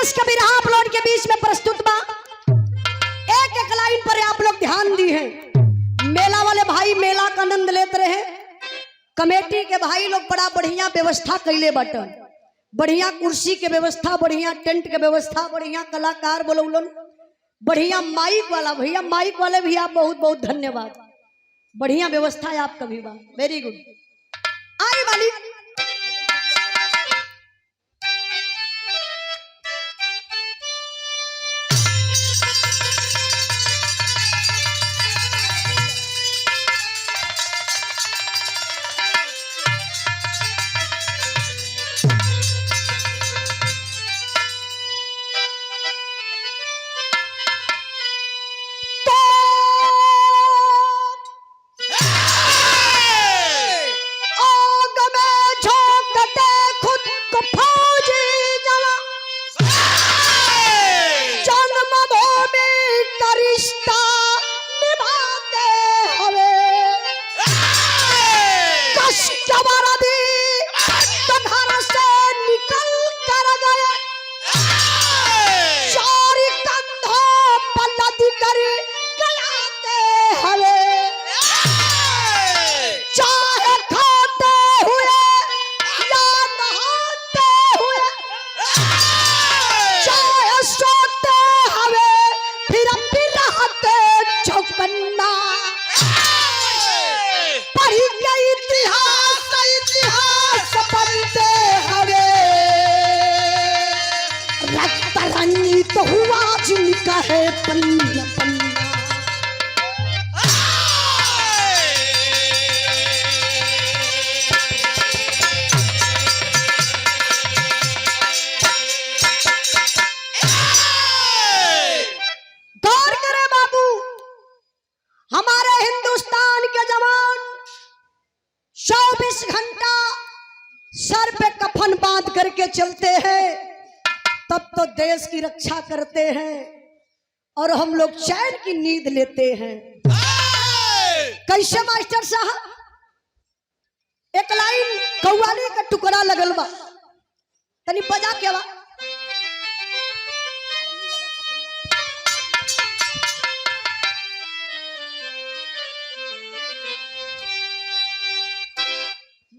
रस का बिरहा आप लोगों के बीच में प्रस्तुत बा। एक एक लाइन पर आप लोग ध्यान दी हैं। मेला वाले भाई मेला का आनंद लेते रहे, कमेटी के भाई लोग बड़ा बढ़िया व्यवस्था कैले बटन, बढ़िया कुर्सी के व्यवस्था, बढ़िया टेंट के व्यवस्था, बढ़िया कलाकार बोलौलन, बढ़िया माइक वाला भैया, माइक वाले भी आप बहुत बहुत धन्यवाद, बढ़िया व्यवस्था है आपका भी बा, वेरी गुड। आई वाली तो हुआ जिनका है पन्ना पन्ना। गौर करे बाबू, हमारे हिंदुस्तान के जवान 24 घंटा सर पे कफन बांध करके चलते हैं, तब तो देश की रक्षा करते हैं और हम लोग चैन की नींद लेते हैं। कैसे मास्टर साहब? एक लाइन कव्वाली का टुकड़ा लगल बा, तनी बजा के बा।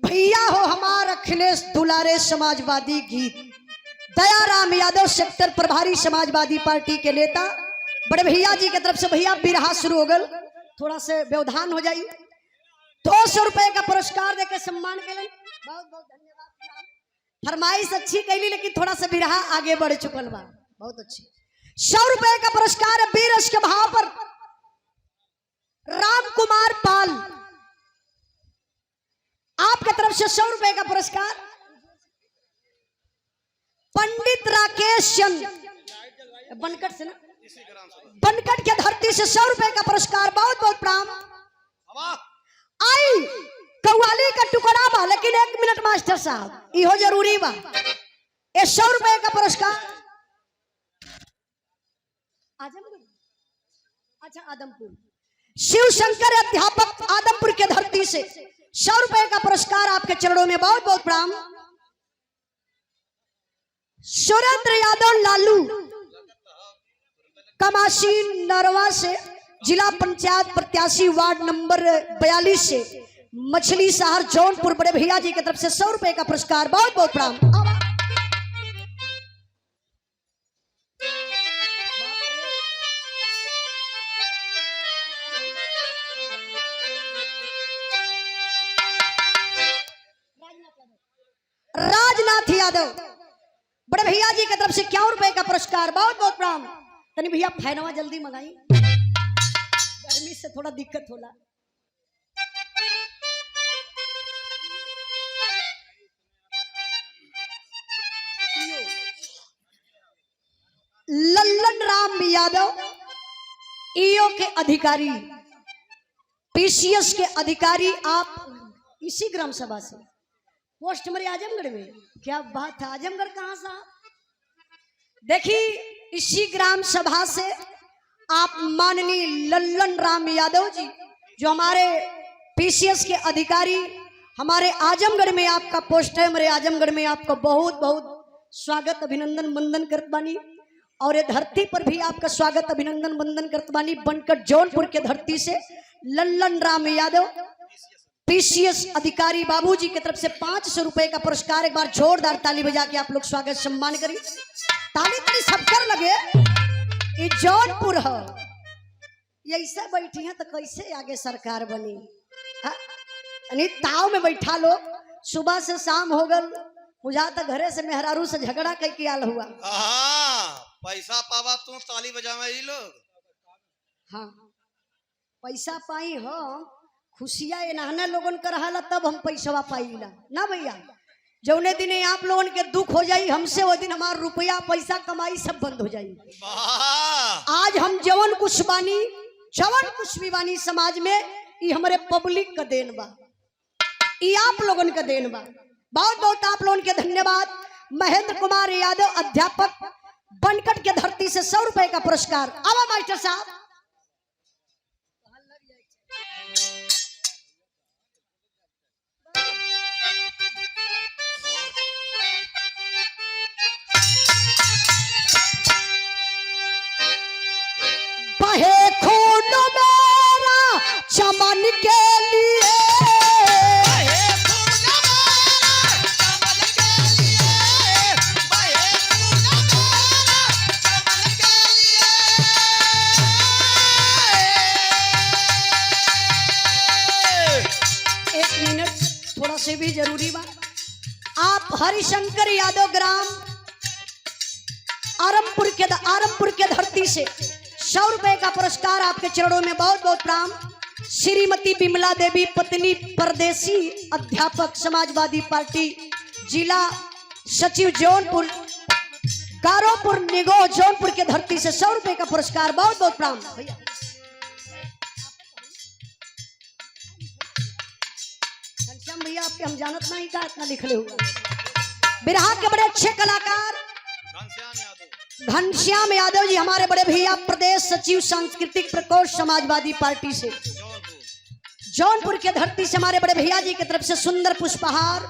भैया हो हमारा अखिलेश दुलारे समाजवादी गीत, दयाराम यादव सेक्टर प्रभारी समाजवादी पार्टी के नेता बड़े भैया जी की तरफ से भैया बिरहा शुरू हो गल, थोड़ा से व्यवधान हो जाइए। 200 रुपए का पुरस्कार देकर सम्मान के लिए बहुत बहुत धन्यवाद। फरमाइश अच्छी कैली लेकिन थोड़ा सा बिरहा आगे बढ़ चुकल बा, बहुत अच्छी। 100 रुपए का पुरस्कार है बीरस के भाव पर राम कुमार पाल, आपके तरफ से 100 रुपए का पुरस्कार। पंडित राकेश चंद बनकट से ना, बनकट के धरती से 100 रुपए का पुरस्कार, बहुत बहुत प्रणाम। आई कव्वाली का टुकड़ा बा, लेकिन 1 मिनट मास्टर साहब इहो जरूरी बा। ये 100 रुपए का पुरस्कार आजमगढ़, अच्छा आदमपुर, शिव शंकर अध्यापक आदमपुर के धरती से 100 रुपए का पुरस्कार आपके चरणों में बहुत बहुत प्रणाम। सुरेंद्र यादव लालू कमाशी नरवा से जिला पंचायत प्रत्याशी वार्ड नंबर 42 से मछली शहर जौनपुर बड़े भैया जी की तरफ से 100 रुपए का पुरस्कार, बहुत बहुत प्रणाम। राजनाथ यादव बड़े भैया जी की तरफ से 51 रुपए का पुरस्कार, बहुत बहुत प्रणाम। तनी भैया फैनवा जल्दी मंगाई, गर्मी से थोड़ा दिक्कत होला। लल्लन राम यादव ईओ के अधिकारी, पीसीएस के अधिकारी, आप इसी ग्राम सभा से, पोस्ट हमारे आजमगढ़ में। क्या बात है, आजमगढ़ कहां साहब? देखिए इसी ग्राम सभा से आप माननीय लल्लन राम यादव जी जो हमारे पीसीएस के अधिकारी, हमारे आजमगढ़ में आपका पोस्ट है, हमारे आजमगढ़ में आपको बहुत बहुत स्वागत अभिनंदन वंदन करत बानी और ये धरती पर भी आपका स्वागत अभिनंदन वंदन करत बानी। बनकर जौनपुर के धरती से लल्लन राम यादव पीसीएस अधिकारी बाबूजी की तरफ से 500 रुपए का पुरस्कार। एक बार जोरदार ताली बजा के आप लोग स्वागत सम्मान करिए। ताली ताली सब कर लगे। ये जौनपुर है, ऐसे बैठी है तो कैसे आगे सरकार बनी? ताव में बैठा लोग सुबह से शाम हो गल, बुझाता घरे से मेहरारू से झगड़ा कई के आल हुआ। पैसा पावा तू ताली बजावे ई लोग। हाँ पैसा पाई हो, खुशियां एनाहने लोगन कर रहा तब हम पैसा पाईला ना भैया। जौने दिन आप लोगन के दुख हो जाई हमसे, वो दिन हमारा रुपया पैसा कमाई सब बंद हो जाई। आज हम जवन कुछ बानी, जवन कुछ भी बानी समाज में, ये हमारे पब्लिक का देन बा, ये आप लोगन का देन बा। बहुत बहुत आप लोगन के धन्यवाद। महेंद्र कुमार यादव अध्यापक बनकट के धरती से 100 रुपए का पुरस्कार। अब मास्टर साहब बहे खून मेरा चमन के लिए, थोड़ा से भी जरूरी बा। आप हरिशंकर यादव ग्राम आरमपुर के धरती से 100 रुपए का पुरस्कार आपके चरणों में बहुत बहुत प्रणाम। श्रीमती बिमला देवी पत्नी परदेसी अध्यापक समाजवादी पार्टी जिला सचिव जौनपुर गारोपुर निगोह जौनपुर के धरती से 100 रुपए का पुरस्कार। बहुत बहुत प्रणाम भैया। भैया आपके हम जानत नहीं का इतना लिखले हुआ। बिरहा के बड़े अच्छे कलाकार घनश्याम यादव जी हमारे बड़े भैया, प्रदेश सचिव सांस्कृतिक प्रकोष्ठ समाजवादी पार्टी से जौनपुर के धरती से हमारे बड़े भैया जी की तरफ से सुंदर पुष्पहार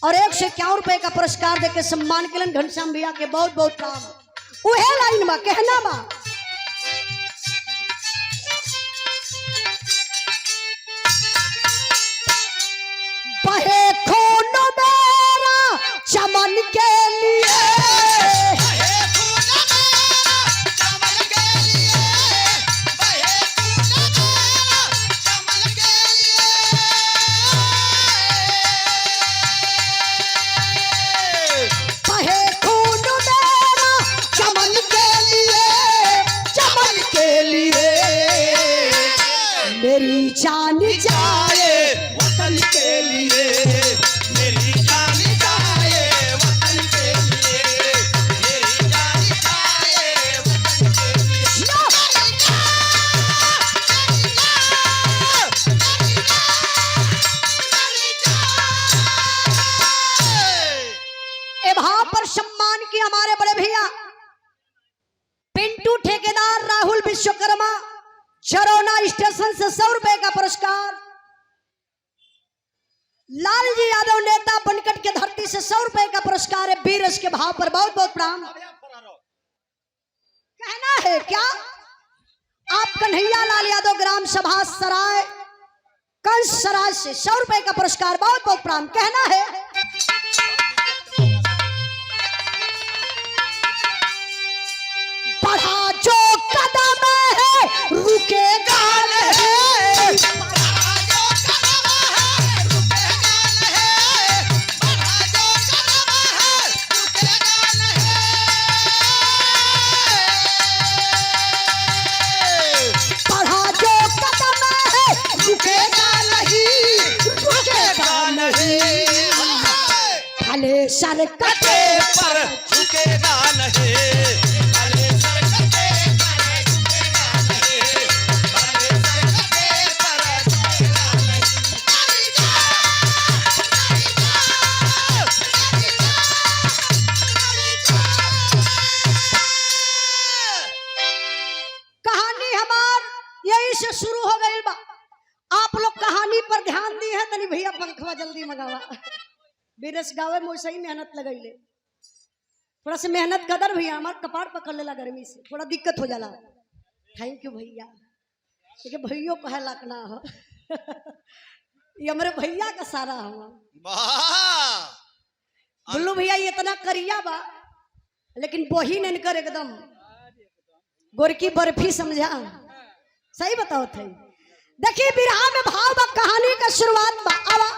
और 151 रुपए का पुरस्कार देकर सम्मान के लिए घनश्याम भैया के बहुत बहुत प्रणाम। उहे लाइन में कहना बा, बहे खून मेरा चमन के लिए, मेरी जान जाए वतन के लिए, मेरी जान जाए वतन के लिए, मेरी जान जाए वतन के लिए। ए भाव पर सम्मान की हमारे बड़े भैया पिंटू ठेकेदार राहुल विश्वकर्मा चरौना स्टेशन से 100 रुपए का पुरस्कार। लालजी यादव नेता बनकट के धरती से 100 रुपए का पुरस्कार है। बीरस के भाव पर बहुत बहुत प्रणाम। कहना है क्या? आप कन्हैया लाल यादव ग्राम सभा सराय कंस सराय से 100 रुपए का पुरस्कार। बहुत बहुत प्रणाम। कहना है बढ़ा जो कदम है रुकेगा नहीं, बढ़ा जो कदम है रुकेगा नहीं, बढ़ा जो कदम है रुकेगा नहीं, बढ़ा जो कदम है रुकेगा नहीं, रुकेगा नहीं, भले सर कटे पर झुकेगा नहीं, भले सर कटे पर झुकेगा नहीं, भले सर कटे पर झुकेगा कहानी हमार यही से शुरू हो गई बा। आप लोग कहानी पर ध्यान दी है तनी भैया पंखवा जल्दी मंगावा। बीरस गावे में वैसे ही मेहनत लगैले। थोड़ा सा मेहनत कदर भैया, हमारा कपाड़ पकड़ लेला गर्मी से, थोड़ा दिक्कत हो जाला। थैंक यू भैया, देखिए भैया कहे लकना हो ये हमारे भैया का सारा हुआ। वाह बुल्लू भैया ये इतना करिया बा, लेकिन बहिन इनकर एकदम गोरकी बर्फी समझा। सही बताओ थे। देखिए बिरहा में भाव बा, कहानी का शुरुआत बा। आवा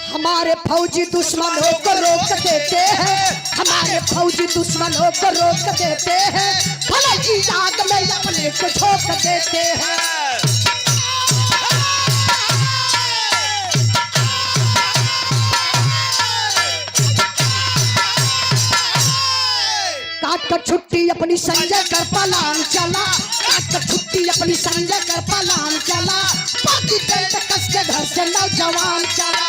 हमारे फौजी दुश्मनों को रोक देते हैं, हमारे फौजी दुश्मनों को रोक देते हैं, भले की आग में अपने को झोंक देते हैं। काट कर छुट्टी अपनी संजय कर पलान चला, काट कर छुट्टी अपनी संजय कर पलान चला, बाकी बेल्ट कस के घर से नौजवान चला।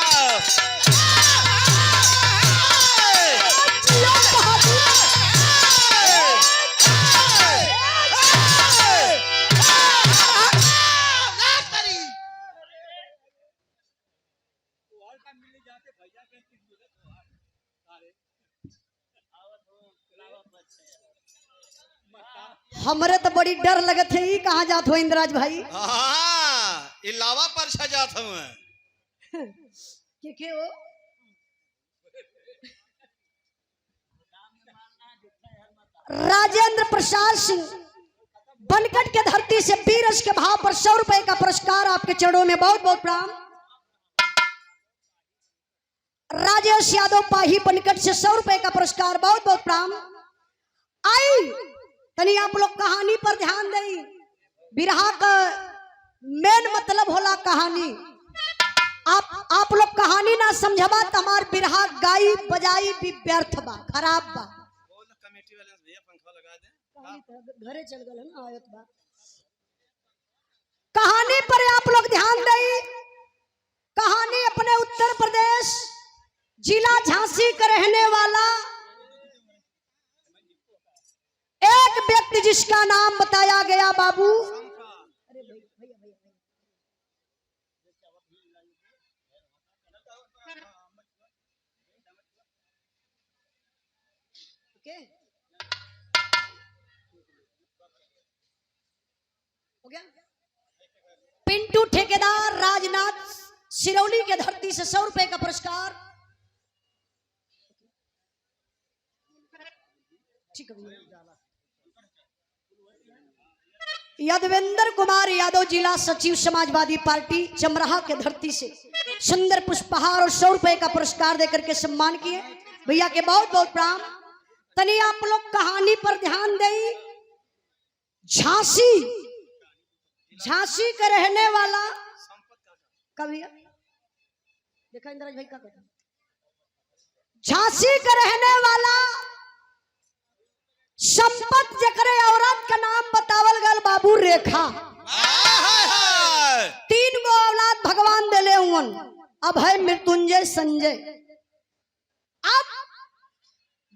हमरे तो बड़ी डर लगत है, कहाँ जात हो इंद्राज भाई? हाँ इलावा पर सजात हूँ के हो? राजेंद्र प्रसाद सिंह बनकट के धरती से बीरज के भाव पर 100 रुपए का पुरस्कार आपके चरणों में बहुत बहुत प्रणाम। राजेश यादव पाही बनकट से 100 रुपए का पुरस्कार बहुत बहुत प्रणाम। आई तनी आप लोग कहानी पर ध्यान दें। बिरहा का मेन मतलब होला कहानी। आप लोग कहानी ना समझबा तो हमार बिरहा गाई बजाई भी व्यर्थ बा, खराब बा। कमेटी वाले भैया पंखा लगा दे, घरे चल गए ना आयत बा। कहानी पर आप लोग ध्यान दें। कहानी अपने उत्तर प्रदेश जिला झांसी का रहने वाला एक व्यक्ति जिसका नाम बताया गया बाबू, अरे भैया हो गया। पिंटू ठेकेदार राजनाथ सिरौली के धरती से 100 रुपए का पुरस्कार। ठीक है। यादवेंद्र कुमार यादव जिला सचिव समाजवादी पार्टी चमराहा के धरती से सुंदर पुष्पहार और 100 रुपए का पुरस्कार देकर के सम्मान किए। भैया के बहुत बहुत प्रणाम। तनी आप लोग कहानी पर ध्यान दें। झांसी का रहने वाला कभी देखा इंद्राज भाई का कहता, झांसी का रहने वाला संपत जकरे औरत का नाम बतावल गल बाबू रेखा। 3 गो औलाद भगवान देले हुन, अभय मृत्युंजय संजय। अब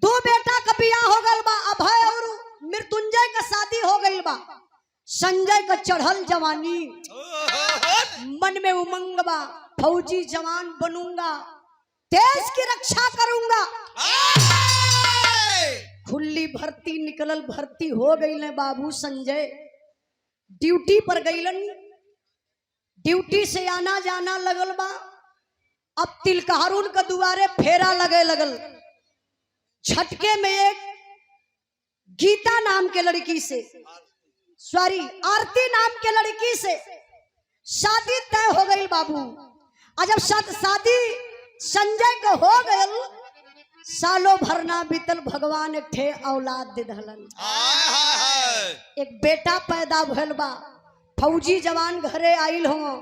2 बेटा का बियाह हो गल बा, अभय और मृत्युंजय का शादी हो गई बा। संजय का चढ़ल जवानी, मन में उमंग बा, फौजी जवान बनूंगा, देश की रक्षा करूंगा। खुली भर्ती निकलल, भर्ती हो गई ने बाबू संजय। ड्यूटी पर गईलन, ड्यूटी से आना जाना लगल बा। अब तिलकहरुन का दुआरे फेरा लगे लगल। झटके में एक गीता नाम के लड़की से, सॉरी आरती नाम के लड़की से शादी तय हो गई बाबू। और जब शादी संजय का हो गई, सालों भर ना बीतल, भगवान एक ठे औलाद दे दहलन। एक बेटा पैदा भइल बा। फौजी जवान घरे आइल हो,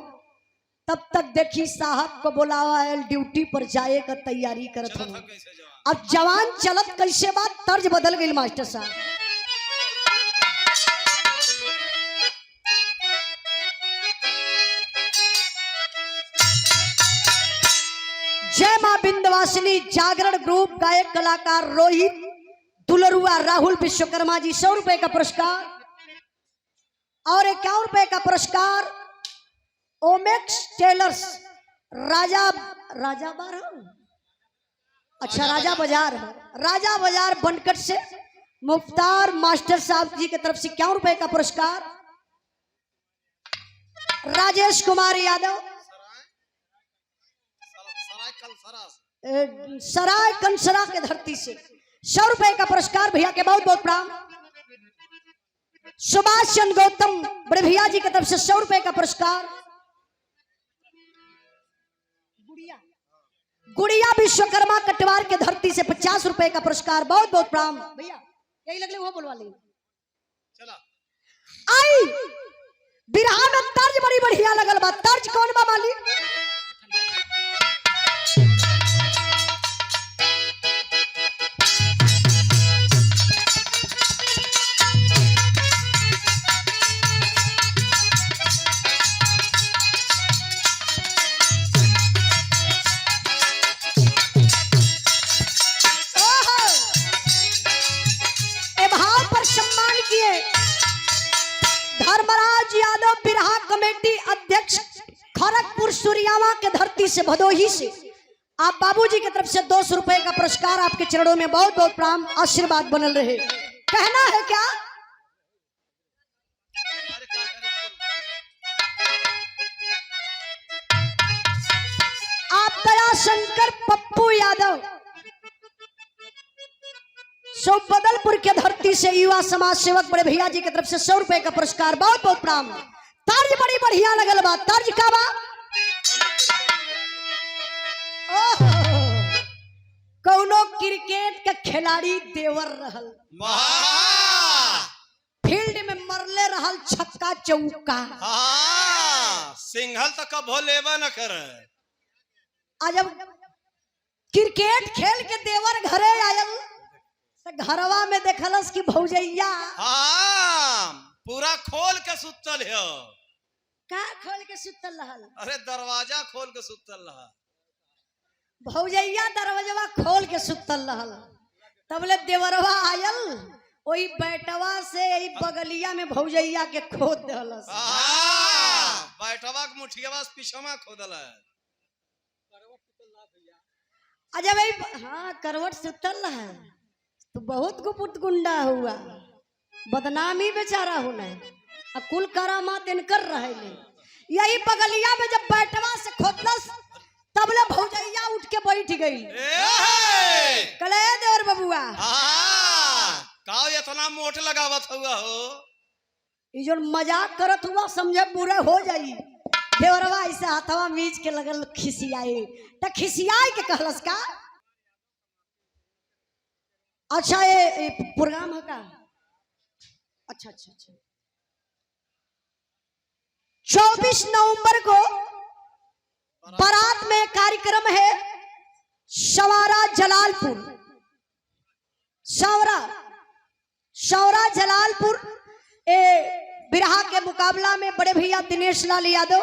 तब तक देखी साहब को बुलावा आयल, ड्यूटी पर जाए का तैयारी करत हो। अब जवान चलत कैसे बात, तर्ज बदल गई मास्टर साहब। जय मां विंध्यवासिनी जागरण ग्रुप गायक कलाकार रोहित दुलरुआ राहुल विश्वकर्मा जी 100 रुपए का पुरस्कार और 51 रुपए का पुरस्कार ओमेक्स टेलर्स राजा अच्छा राजा बाजार बनकट से मुफ्तार मास्टर साहब जी की तरफ से 51 रुपए का पुरस्कार। राजेश कुमार यादव सराय कंसरा के धरती से 100 रुपए का पुरस्कार भैया के बहुत बहुत प्रणाम। सुभाष चंद्र गौतम बड़े भैया जी की तरफ से 100 रुपए का पुरस्कार। गुड़िया विश्वकर्मा कटवार के धरती से 50 रुपए का पुरस्कार बहुत बहुत प्रणाम भैया। यही लगले वो बोलवा ले चला आई बिरहा में तर्ज बड़ी बढ़िया लगल बा। तर्ज कौन बा मालिक? धर्मराज यादव बिरहा कमेटी अध्यक्ष खड़गपुर सूर्यावा के धरती से भदोही से आप बाबूजी की तरफ से 200 रुपए का पुरस्कार। आपके चरणों में बहुत बहुत प्रणाम, आशीर्वाद बनल रहे। कहना है क्या? आप दया शंकर पप्पू यादव बदलपुर के धरती से युवा समाज सेवक बड़े भैया जी की तरफ से 100 रुपए का पुरस्कार बहुत बहुत प्रणाम। तर्ज बड़ी बढ़िया लगल बा। तर्ज का बा? कौनो क्रिकेट का खिलाड़ी देवर रहल, फील्ड में मरले रहल छक्का चौका। सिंघल तो कब लेवा न कर। जब क्रिकेट खेल के देवर घरे आयल घरवा में देखलस कि भौजैया पूरा खोल के सुतल है। का खोल के सुतल रहल? अरे दरवाजा खोल के सुतल रहल। भौजैया दरवाजा खोल के सुतल रहल। तबले देवरवा आयल वही बैठवा से यही बगलिया में भौजैया के खोद दहलस। बैठवा के मुठियावा पीछवा खोदल है। जब हाँ करवट सुतल है तो बहुत गुपुत गुंडा हुआ, बदनामी बेचारा होना कुल करामात इनकर रहे। यही बगलिया में जब बैठवा से खोदलस तबले भौजैया उठ के बैठ गई। कले देवर बबुआ का इतना मोट लगावत हुआ हो? ये जो मजाक करत हुआ समझे बुरा हो जाई। देवरवा ऐसे हाथवा मीच के लगल खिसियाए त खिसियाए के कहलस का? अच्छा ये प्रोग्राम है का? अच्छा 24 नवंबर को बारात में कार्यक्रम है सवारा जलालपुर। सौरा जलालपुर बिरहा के मुकाबला में बड़े भैया दिनेश लाल यादव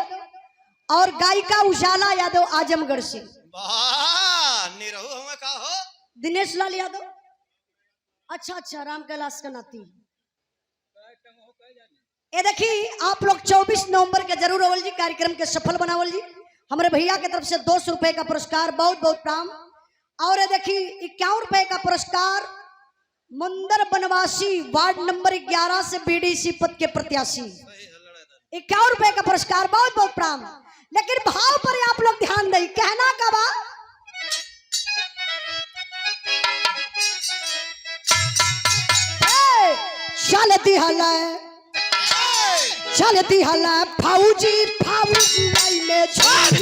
और गायिका उजाला यादव आजमगढ़ से। का हो? दिनेश लाल यादव अच्छा राम कैलाश का नाती। ये देखिए आप लोग 24 नवंबर के जरूर अवल जी कार्यक्रम के सफल बनावल जी। हमारे भैया की तरफ से 200 रुपए का पुरस्कार बहुत बहुत प्रणाम। और ये देखिए 51 रुपए का पुरस्कार मंदिर बनवासी वार्ड नंबर 11 से बीडीसी पद के प्रत्याशी 51 रुपए का पुरस्कार बहुत बहुत प्रणाम। लेकिन भाव पर आप लोग ध्यान दें। कहना का बा? चलती हला फौजी लाई में छोड़ के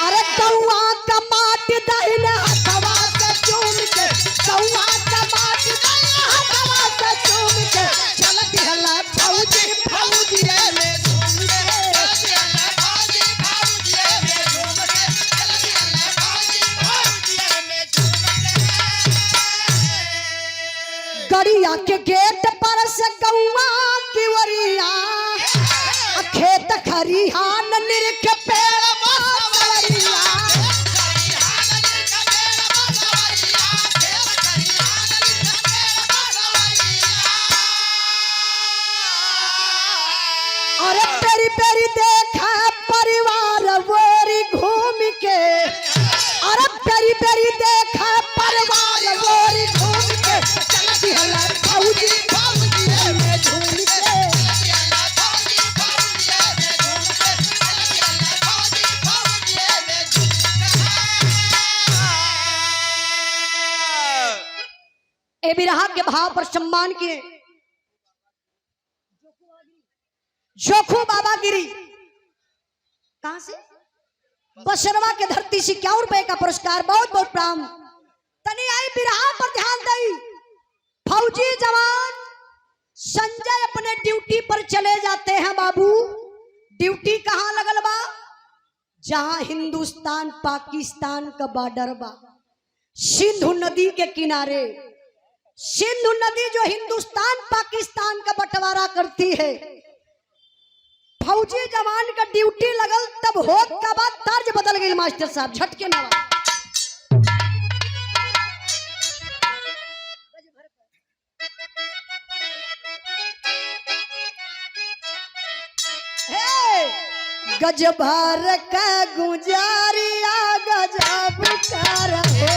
अरे कौआ कमाट दहिने हथवा से चूम के, कौआ कमाट दहिने हथवा से चूम के चलती हला फौजी में गड़िया के गेट पर से गौआ की वरिया खेत खरी खरिहान निरख पेड़ बासवरिया। अरे पेरी पेरी देखा परिवार वोरी घूम के। अरे पेरी पेरी देखा परिवार वोरी घूम के। चलती हला फौजी फौजी में झूम के। ए बिरहा के भाव पर सम्मान के जोखू बाबा गिरी कहां से बसरवा के धरती से 51 रुपए का पुरस्कार, बहुत बहुत प्रणाम। तनी आई बिरहा पर ध्यान दई। फौजी जवान संजय अपने ड्यूटी पर चले जाते हैं बाबू। ड्यूटी कहां लगल बा? जहां हिंदुस्तान पाकिस्तान का बॉर्डर बा, सिंधु नदी के किनारे। सिंधु नदी जो हिंदुस्तान पाकिस्तान का बंटवारा करती है। फौजी जवान का ड्यूटी लगल तब होत का बाद तर्ज बदल गई मास्टर साहब, झटके नवा। गज भर का गुजारिया गजब कर हो।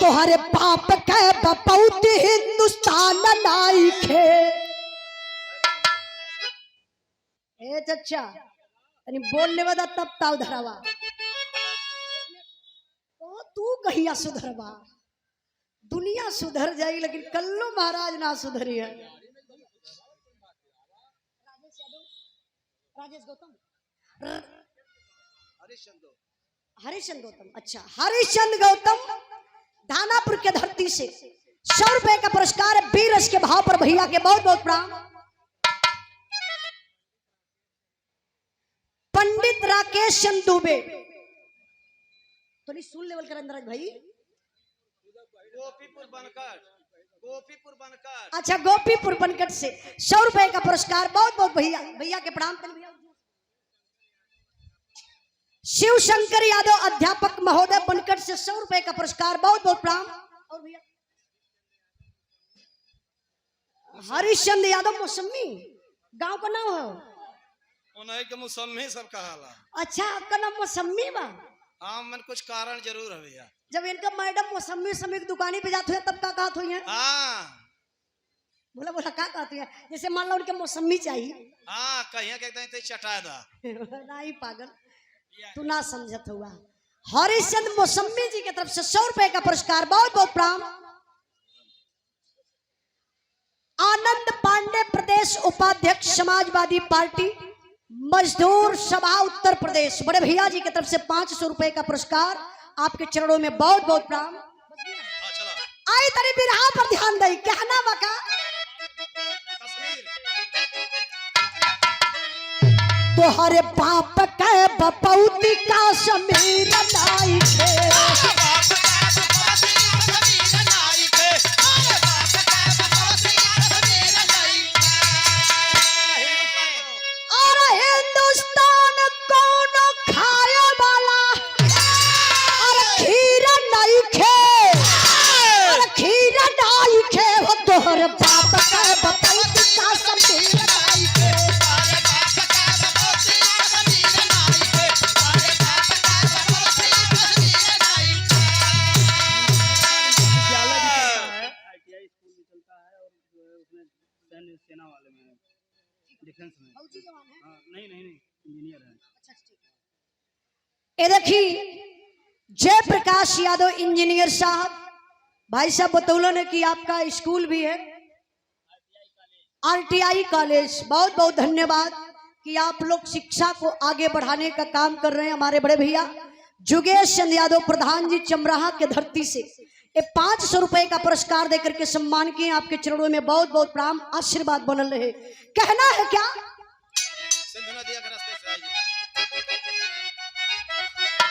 तोहरे बाप के बपौती हिंदुस्तान नाई खे। ए चचा तनी बोलने बदा तब ताव धरावा। ओ तू कहिया सुधरवा? दुनिया सुधर जाई लेकिन कल्लू महाराज ना सुधरी है। राजेश गौतम, हरिश्चंद्र गौतम, अच्छा हरिश्चंद्र गौतम दानापुर के धरती से 100 रुपए का पुरस्कार है। बीरस के भाव पर भैया के बहुत बहुत प्रणाम। पंडित राकेश चंद दुबे तो नहीं सुन लेवल कर अंदर भाई। गोपीपुर बनकर। अच्छा गोपीपुर बनकर से 100 रुपए का पुरस्कार, बहुत बहुत भैया के प्रणाम। शिव शंकर यादव अध्यापक महोदय बनकर से 100 रुपए का पुरस्कार, बहुत बहुत प्रणाम। और भैया हरिश्चंद्र यादव मौसमी गांव का नाम है। उन्हें के मौसमी सब कहाला। अच्छा आपका नाम मौसमी बा? हाँ मन कुछ कारण जरूर है भैया। जब इनका मैडम मौसमी की दुकानी पे जाते हुए तब का कहत हुई है? हाँ बोला बोला का कहती है? जैसे मान लो उनके मौसमी चाहिए। हाँ कहिया कहते हैं चटा दा। नहीं पागल तू ना समझत हुआ। हरिश्चंद्र मौसमी जी की तरफ से 100 रुपए का पुरस्कार, बहुत बहुत प्रणाम। आनंद पांडे प्रदेश उपाध्यक्ष समाजवादी पार्टी मजदूर सभा उत्तर प्रदेश, बड़े भैया जी की तरफ से 500 रुपए का पुरस्कार, आपके चरणों में बहुत बहुत प्रणाम। आई तरी बिरहा पर ध्यान दई। कहना बका तोहरे बाप के बपौती का समीर नाई खे। और हिंदुस्तान कौन खाए वाला और खीर नहीं खे। और खीर नहीं खे वो तोहरे बाप के बपौती का समीर नाई खे। नहीं नहीं नहीं इंजीनियर है। ये देखिए जय प्रकाश यादव इंजीनियर साहब, भाई साहब बतौलन है कि आपका स्कूल भी है आरटीआई कॉलेज। बहुत बहुत धन्यवाद कि आप लोग शिक्षा को आगे बढ़ाने का काम कर रहे हैं। हमारे बड़े भैया जुगेश चंद यादव प्रधान जी चमराहा के धरती से ये 500 रुपए का पुरस्कार देकर के सम्मान किए। आपके चरणों में बहुत बहुत प्रणाम, आशीर्वाद बनल रहे। कहना है क्या? सिंधु नदिया के रास्ते से आइए।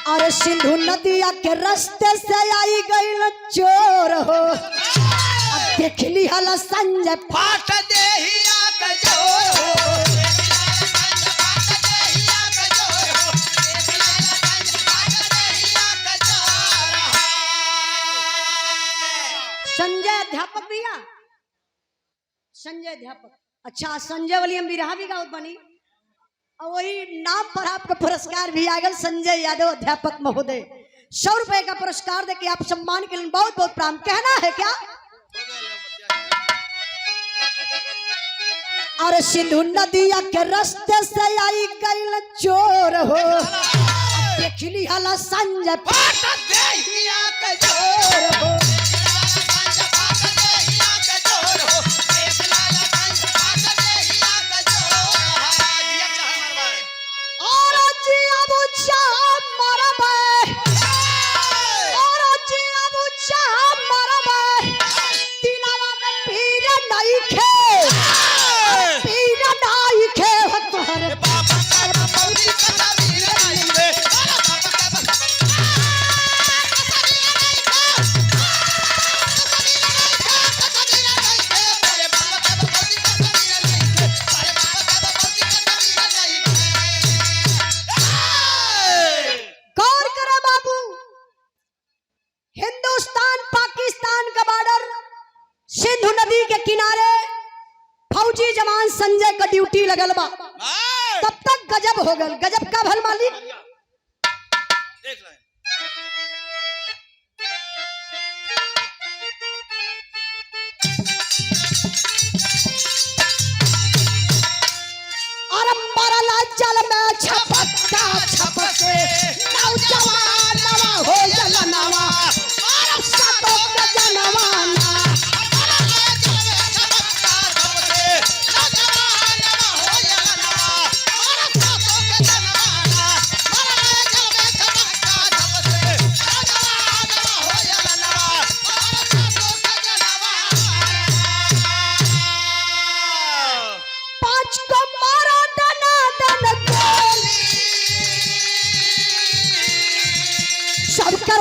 अरे सिंधु नदिया के रास्ते से आई गई न चोर हो, अब देख ली हला संजय फाट देहिया का जोर हो, संजय अध्यापक भैया, संजय अध्यापक। अच्छा संजय वाली हम बिरहा भी गावत बनी और वही नाम पर आपका पुरस्कार भी आ गया। संजय यादव अध्यापक महोदय 100 रुपए का पुरस्कार देके आप सम्मान के लिए बहुत बहुत प्रणाम। कहना है क्या? और सिंधु नदिया के रास्ते से आई गई चोर हो, देख ली हला संजय फाट देहिया का चोर हो। सिंधु नदी के किनारे फौजी जवान संजय का ड्यूटी लगल बा। तब तक गजब हो गल। गजब का भल मालिक देख रहे हैं। और मरला जल में छपका छप से नौजवान नवा हो जलनवा और सातों का जनवाना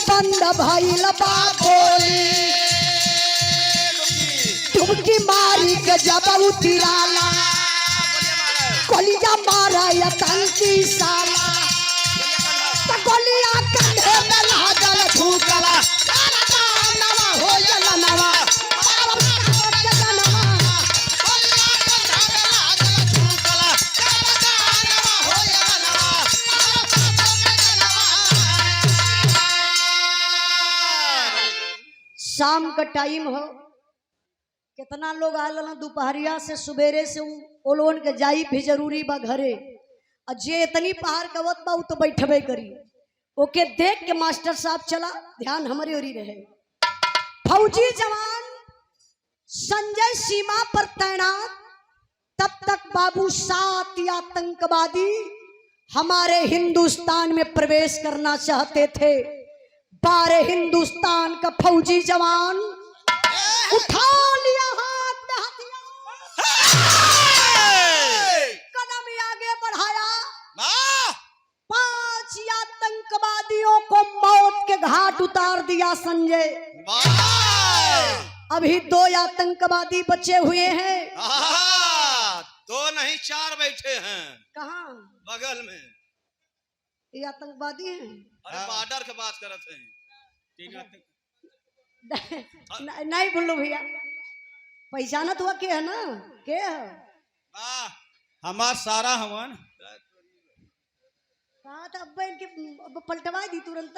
बंद भाई लबा बोली डुबकी मारी के जब उतिराला कोलिया मारा या तंकी साला गोलियां कंधे में लागल झुकला नवा हो जला नवा शाम का टाइम हो, कितना लोग आल दोपहरिया से सुबेरे से ओलोन के जाई भी जरूरी बा घरे। और जे इतनी पहाड़ कवत बा तो बैठबे करी। ओके देख के मास्टर साहब चला ध्यान हमारे ओरी रहे। फौजी जवान संजय सीमा पर तैनात। तब तक बाबू 7 आतंकवादी हमारे हिंदुस्तान में प्रवेश करना चाहते थे। 12 हिंदुस्तान का फौजी जवान उठा लिया हाथ में कदम आगे बढ़ाया। 5 आतंकवादियों को मौत के घाट उतार दिया संजय। अभी 2 आतंकवादी बचे हुए हैं। 2 नहीं 4 बैठे हैं। कहाँ? बगल में। ये आतंकवादी हैं। अरे बॉर्डर के बात करत हैं। नहीं बोलो भैया, पहचानत हुआ के है ना? के है? हमार सारा हवन कहा था अब इनके पलटवा दी तुरंत।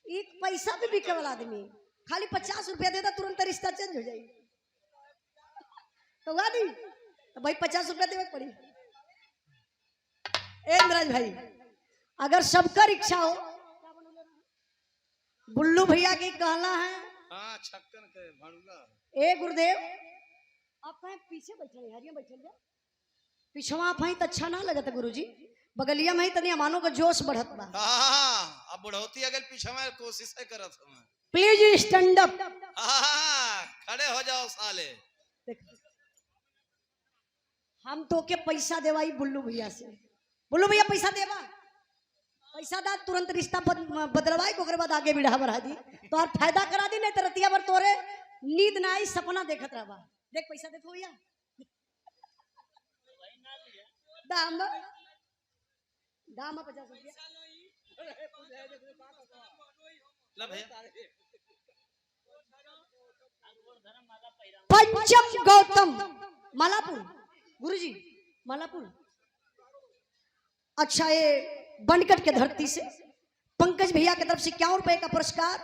एक पैसा भी बिके वाला आदमी खाली 50 रुपया देता तुरंत रिश्ता चेंज हो जाएगी। तो दी तो भाई 50 रुपया देवे पड़ी। ए इंद्राज भाई, अगर सबका रिक्शा हो, बुल्लू भैया की कहना है। हाँ छक्कन के भड़ुला। ए गुरुदेव, आप कहीं पीछे बैठे यार, ये बैठे जा पिछवा आप हैं तो अच्छा ना लगता गुरुजी, बगलिया में ही तनी अमानो का जोश बढ़त बा। हाँ अब बुढ़ौती अगर पीछे में कोशिश है करत हूँ। Please stand up. हाँ खड़े हो जाओ साले। हम तो के पैसा देवाई बुल्लू भैया से, बुल्लू भैया पैसा देवा, पैसा दा तुरंत रिश्ता बदलवाई, ओकरे बाद आगे बिढ़ा बढ़ा दी, तो और फायदा करा दी, नहीं तो रतिया भर तोरे नींद ना आई, सपना देखत रहबा। देख पैसा दे तो भैया दाम दाम 50 रुपया। ला भैया। पंचम गौतम मालापुर, गुरुजी मालापुर। अच्छा, ये बनकट के धरती से पंकज भैया की तरफ से 51 रुपए का पुरस्कार।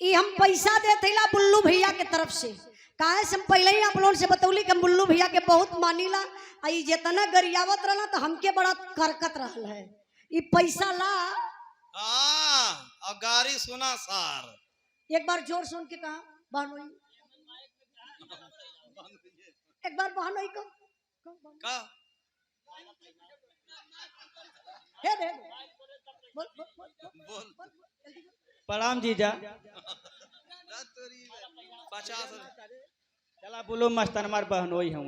ये हम पैसा देते ला बुल्लू भैया के तरफ से, काहे से हम पहले ही आप लोगों से बतौली कि हम बुल्लू भैया के बहुत मानीला। आई जितना गरियावत रहना तो हमके बड़ा करकत रहल है। ये पैसा ला। हाँ और गाड़ी सुना सार। एक बार जोर सुन के कहा बहनोई, एक बार बहनोई को का हे दे बोल बोल बोल बोल। प्रणाम जीजा। 50 चला बोलो मस्तान मार बहन वही हम।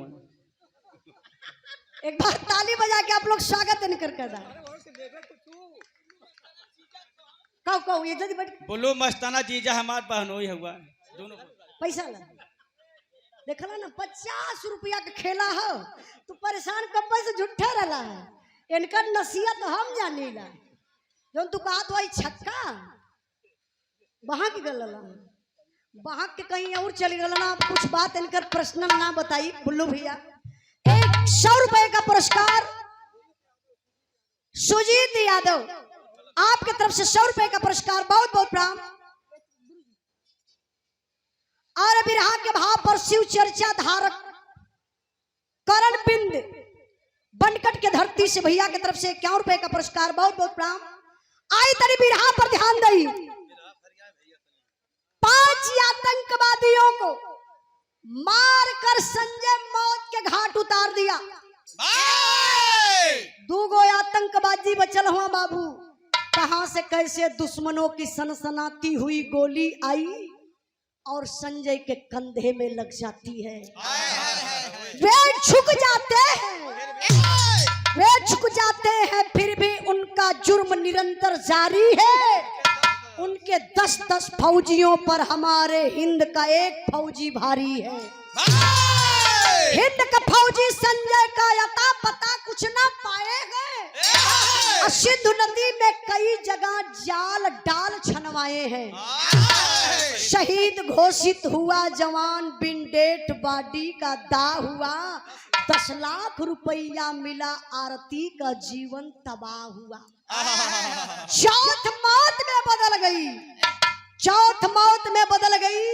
एक बार ताली बजा के आप लोग स्वागत इनकर कर दा। कहो ये जल्दी बैठ। बोलो मस्ताना जीजा हमार बहन वही हुआ दोनों। पैसा ला, देखला ना 50 रुपया का खेला हो, तू परेशान कब से झूठे रहला है। इनका नसीहत तो हम जाने ला, जो तू कहा तो आई छक्का वहां की गल वहां के कहीं और चली गल ना। कुछ बात इनकर पर्सनल ना बताई बुल्लू भैया। 100 रुपए का पुरस्कार सुजीत यादव, आपके तरफ से 100 रुपए का पुरस्कार, बहुत बहुत प्रणाम। और बिरहा के भाव पर शिव चर्चा धारक करण बिंद बनकट के धरती से भैया की तरफ से 51 रुपए का पुरस्कार, बहुत बहुत प्रणाम। आई तरी बिरहा पर ध्यान दई। 5 आतंकवादियों को मारकर संजय मौत के घाट उतार दिया। 2 गो आतंकवादी बचल हुआ बाबू। कहां से कैसे दुश्मनों की सनसनाती हुई गोली आई और संजय के कंधे में लग जाती है। वे झुक जाते हैं, फिर भी उनका जुर्म निरंतर जारी है। उनके 10-10 फौजियों पर हमारे हिंद का एक फौजी भारी है। हिंद का फौजी संजय का यता पता कुछ ना पाए हैं। सिंधु नदी में कई जगह जाल डाल छनवाए हैं। शहीद घोषित हुआ जवान, बिन डेट बॉडी का दाह हुआ। 10 लाख रुपया मिला, आरती का जीवन तबाह हुआ। चौथ मौत में बदल गई, चौथ मौत में बदल गई।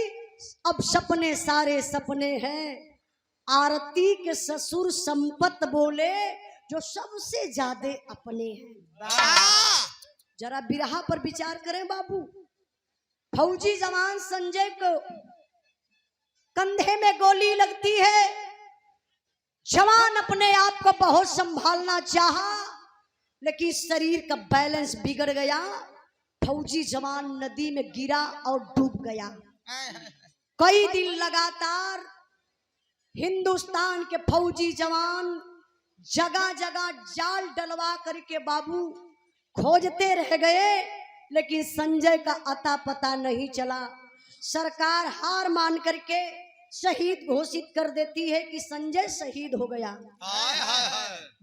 अब सपने सारे सपने हैं। आरती के ससुर संपत बोले, जो सबसे ज्यादा अपने हैं। जरा बिरहा पर विचार करें बाबू। फौजी जवान संजय को कंधे में गोली लगती है। जवान अपने आप को बहुत संभालना चाहा, लेकिन शरीर का बैलेंस बिगड़ गया। फौजी जवान नदी में गिरा और डूब गया। कई दिन लगातार हिंदुस्तान के फौजी जवान जगह जगह जाल डलवा करके बाबू खोजते रह गए, लेकिन संजय का अता पता नहीं चला। सरकार हार मान करके शहीद घोषित कर देती है कि संजय शहीद हो गया।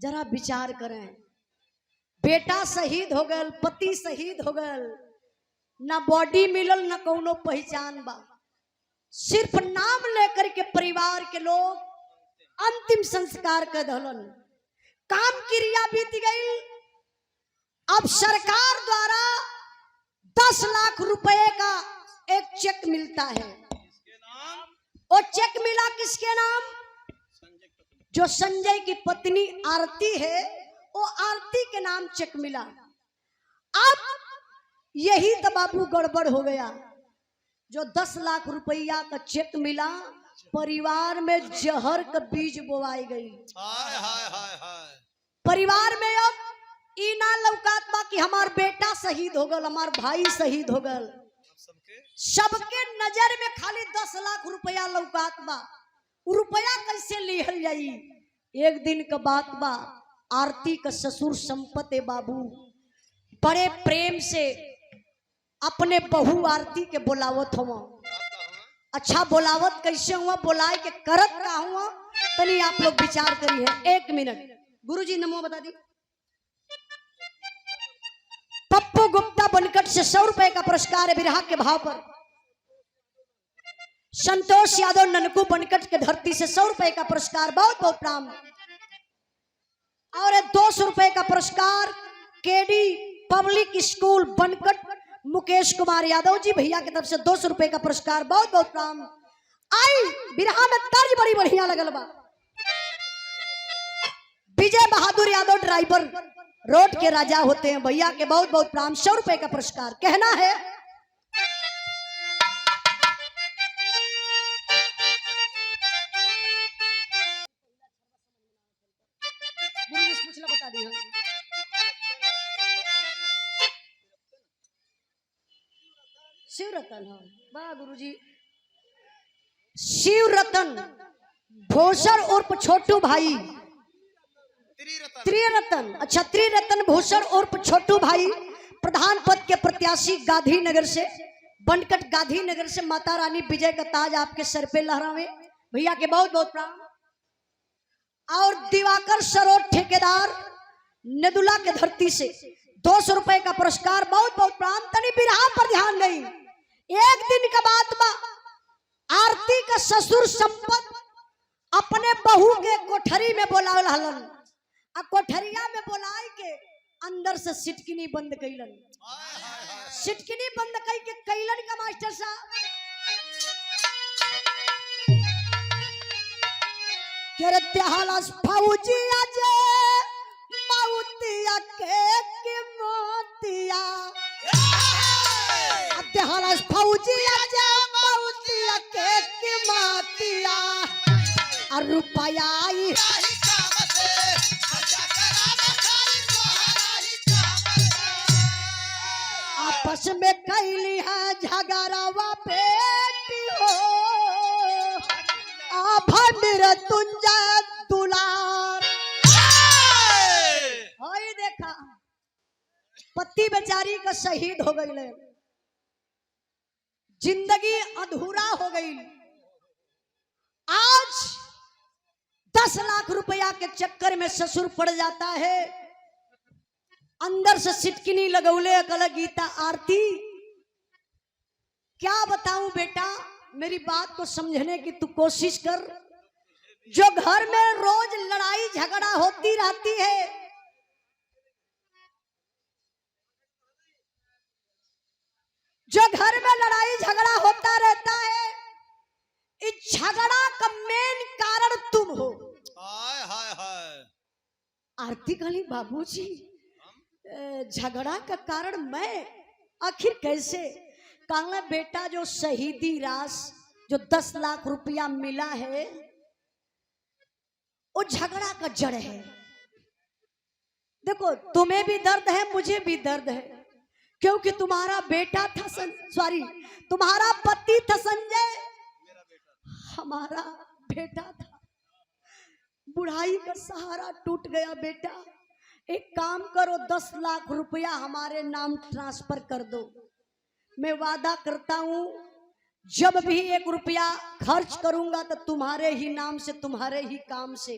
जरा विचार करें, बेटा शहीद हो गए, पति शहीद हो गए, ना बॉडी मिलल ना कोनो पहचान बा। सिर्फ नाम लेकर के परिवार के लोग अंतिम संस्कार कर दहलन। काम क्रिया बीत गई। अब सरकार द्वारा 10 लाख रुपए का एक चेक मिलता है। और चेक मिला किसके नाम? जो संजय की पत्नी आरती है, वो आरती के नाम चेक मिला। अब यही तो बाबू गड़बड़ हो गया। जो 10 लाख रुपया का चेक मिला, परिवार में जहर का बीज बोवाई गई। हाय हाय हाय हाय। परिवार में अब इना लौकात बा कि हमार बेटा शहीद हो गल, हमार भाई शहीद हो गल। सबके नजर में खाली 10 लाख रुपया लौकात बा। रुपया कैसे लिहल जाई? एक दिन का बात बा, आरती का ससुर संपत बाबू बड़े प्रेम से अपने बहू आरती के बुलावत हुआ। अच्छा, बुलावत कैसे हुआ, बुलाए के करत का हुआ, तनी आप लोग विचार करिए। 1 मिनट। गुरुजी नमो बता दी। पप्पू गुप्ता बनकट से 100 रुपए का पुरस्कार है बिरहा के भाव पर। संतोष यादव ननकू बनकट के धरती से 100 रुपए का पुरस्कार, बहुत बहुत प्रणाम। और 200 रुपए का पुरस्कार KD public school बनकट Mukesh Kumar Yadav ji भैया की तरफ से 200 रुपए का पुरस्कार, बहुत बहुत प्रणाम। आई बिरहा में तर्ज बड़ी बढ़िया लगल बा। विजय बहादुर यादव ड्राइवर रोड के राजा होते हैं, भैया के बहुत बहुत प्रणाम। 100 रुपए का पुरस्कार। कहना है, बता दी शिव रतन। हाँ वाह गुरुजी। शिव रतन भूषण उर्फ छोटू भाई, त्रिरतन। अच्छा, त्रिरतन भूषण उर्फ छोटू भाई प्रधान पद के प्रत्याशी गांधीनगर से, बनकट गांधीनगर से। माता रानी विजय का ताज आपके सर पे लहरावे, भैया के बहुत बहुत प्रणाम। और दिवाकर सरोज ठेकेदार नदुला के धरती से 200 रुपए का पुरस्कार, बहुत बहुत प्रणाम। तनी बिरहा पर ध्यान नहीं। एक दिन का बात बा, आरती का ससुर संपत अपने बहू के कोठरी में बोलावल हलन। आ कोठरिया में बोलाए के अंदर से सिटकिनी बंद कैलन। सिटकिनी बंद कई के कैलन का मास्टर साहब त्याहालास फौजी आजे माउतिया के मोतिया। त्याहालास फौजी आजे माउतिया के मोतिया। और रुपया आपस में कैली है झगड़ावा बेटी हो। आभा तुंजा दुलार। हाय देखा, पति बेचारी का शहीद हो गई, जिंदगी अधूरा हो गई। आज 10 लाख रुपया के चक्कर में ससुर पड़ जाता है। अंदर से सिटकिनी लगौले अकल गीता आरती। क्या बताऊं बेटा, मेरी बात को समझने की तू कोशिश कर। जो घर में रोज लड़ाई झगड़ा होती रहती है, जो घर में लड़ाई झगड़ा होता रहता है, इस झगड़ा का मेन कारण तुम हो। हाय हाय हाय। आरती कहली बाबूजी झगड़ा का कारण मैं, आखिर कैसे? कहला बेटा, जो शहीदी रास जो 10 लाख रुपया मिला है, वो झगड़ा का जड़ है। देखो, तुम्हें भी दर्द है, मुझे भी दर्द है, क्योंकि तुम्हारा बेटा था, सॉरी तुम्हारा पति था संजय, हमारा बेटा था। बुढ़ाई का सहारा टूट गया। बेटा एक काम करो, 10 लाख रुपया हमारे नाम ट्रांसफर कर दो। मैं वादा करता हूं, जब भी 1 रुपया खर्च करूंगा तो तुम्हारे ही नाम से, तुम्हारे ही काम से।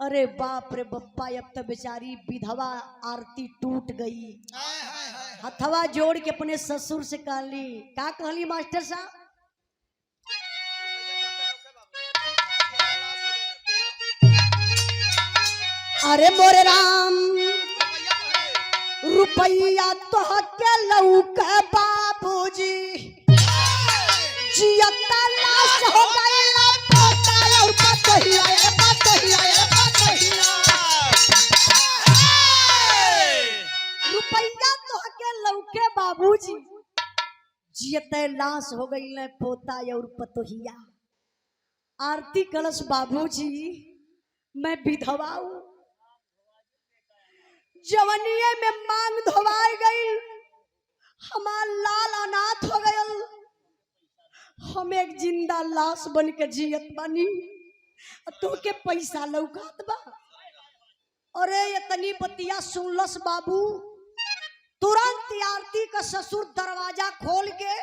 अरे बाप रे बप्पा, अब तो बेचारी विधवा आरती टूट गई। हथवा जोड़ के अपने ससुर से कहली, क्या कहली मास्टर साहब? अरे मोरे राम, रुपया तो के लौक बाबूजी, जियता लाश हो गई। रुपया तो के लौके बाबूजी जियते लाश हो गई न पोता और पतोहिया। आरती कलश बाबूजी मैं विधवा हूँ, जवनिये में मांग धोवाई गई, हमार लाल अनाथ हो गयल, हम एक जिंदा लाश बन के जियत बनी, तो के पैसा लौकात बा। अरे इतनी बतिया सुनलस बाबू, तुरंत आरती का ससुर दरवाजा खोल के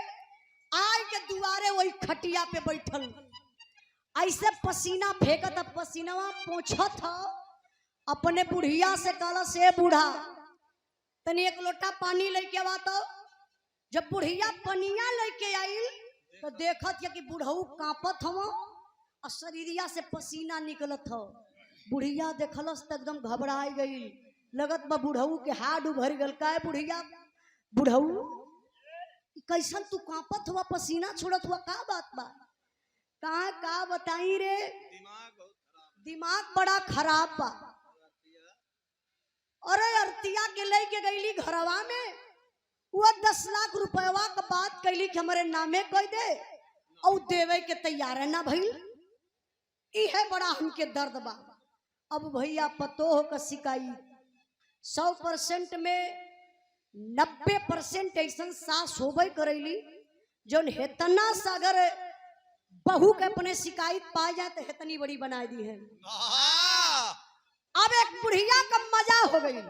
आय के दुआरे वही खटिया पे बैठल, ऐसे पसीना फेंकत, पसीनावा पोंछत हो, अपने बुढ़िया से कहला से बूढ़ा तनी एक लोटा पानी लेके आवा। तो जब बुढ़िया पनिया लेके आई तो देखत या कि बुढ़ऊ कांपत हव और शरीरिया से पसीना निकलत हो। बुढ़िया देखलस तो एकदम घबराई गई, लगत बा बुढ़ऊ के हाथ उभर गल। का बुढ़िया, बुढ़ऊ कैसन तू कांपत हुआ, पसीना छोड़त हुआ, का बात बा? का बताई रे, दिमाग बड़ा खराब बा। अरे अरतिया के लेके गईली घरवा में, वो 10 लाख रुपया का बात कैली कि हमारे नामे कह दे, और देवे के तैयार है ना भई। इहे बड़ा हमके दर्द बा। अब भैया पतोह का शिकायत 100% में 90% ऐसा सास होबे करेली जो हेतना सागर बहू के अपने शिकायत पा जाए तो हेतनी बड़ी बना दी है। अब एक बुढ़िया का मजा हो गई,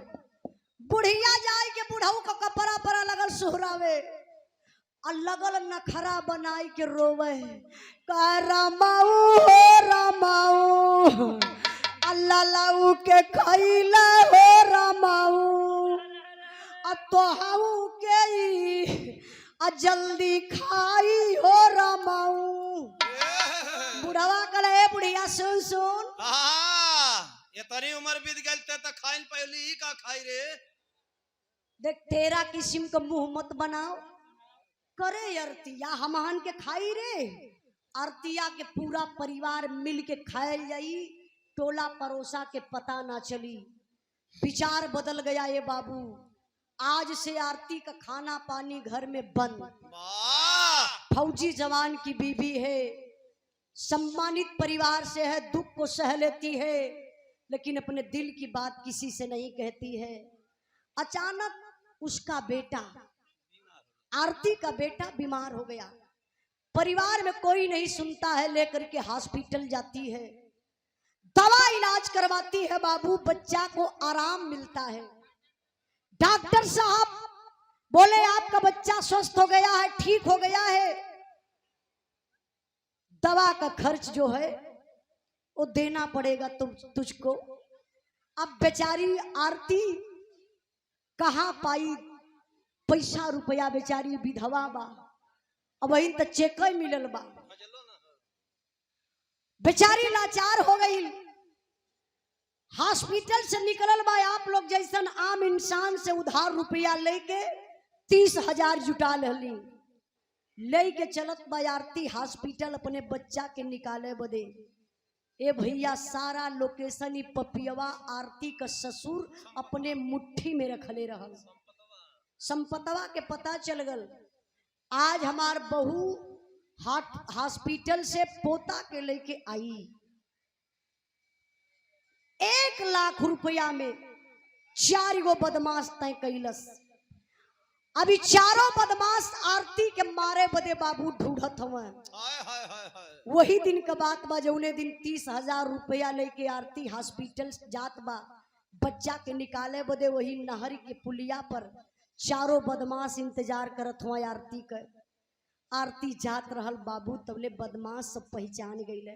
बुढ़िया जाए के बुढ़ऊ का कपड़ा परा लगल सोहरावे और लगल नखरा बनाई के रोवे, का रामाऊ हो रामाऊ, अल्लाह लाऊ के खैला हो रामाऊ, तोहाऊ के जल्दी खाई हो रामाऊ। बुढ़वा कले बुढ़िया सुन सुन, इतनी उम्र बीत गई तो खाइन पहली का खाई रे। देख तेरा किस्म का मुंह मत बनाओ, करे अरतिया हमहन के खाई रे। अरतिया के पूरा परिवार मिल के खायल जाई, टोला परोसा के पता ना चली। विचार बदल गया ये बाबू, आज से आरती का खाना पानी घर में बंद। फौजी जवान की बीबी है, सम्मानित परिवार से है, दुख को सह लेती है, लेकिन अपने दिल की बात किसी से नहीं कहती है। अचानक उसका बेटा, आरती का बेटा बीमार हो गया। परिवार में कोई नहीं सुनता है, लेकर के हॉस्पिटल जाती है, दवा इलाज करवाती है बाबू, बच्चा को आराम मिलता है। डॉक्टर साहब बोले आपका बच्चा स्वस्थ हो गया है, ठीक हो गया है, दवा का खर्च जो है वो देना पड़ेगा तुझको। अब बेचारी आरती कहाँ पाई पैसा रुपया, बेचारी विधवा बा, अब वही तो चेक मिलल बा, बेचारी लाचार हो गई। हॉस्पिटल से निकलल बा, आप लोग जैसन आम इंसान से उधार रुपया लेके 30,000 जुटा ली, लेके चलत बा आरती हॉस्पिटल अपने बच्चा के निकाले बदे। ए भैया सारा लोकेशन ही पपियवा आरती का ससुर अपने मुट्ठी में रखले रहल, संपतवा के पता चल गल। आज हमार बहू हॉस्पिटल से पोता के लेके आई, 1 लाख रुपया में 4 गो बदमाश तय कैलस। अभी चारों बदमाश आरती के मारे बदे बाबू ढूंढत हुए। वही दिन का बात बा, जौने दिन 30,000 रुपया लेके आरती हॉस्पिटल जात बा बच्चा के निकाले बदे, वही नहर के पुलिया पर चारों बदमाश इंतजार करत हुआ आरती के। आरती जात रहल बाबू, तबले बदमाश सब पहचान गईले।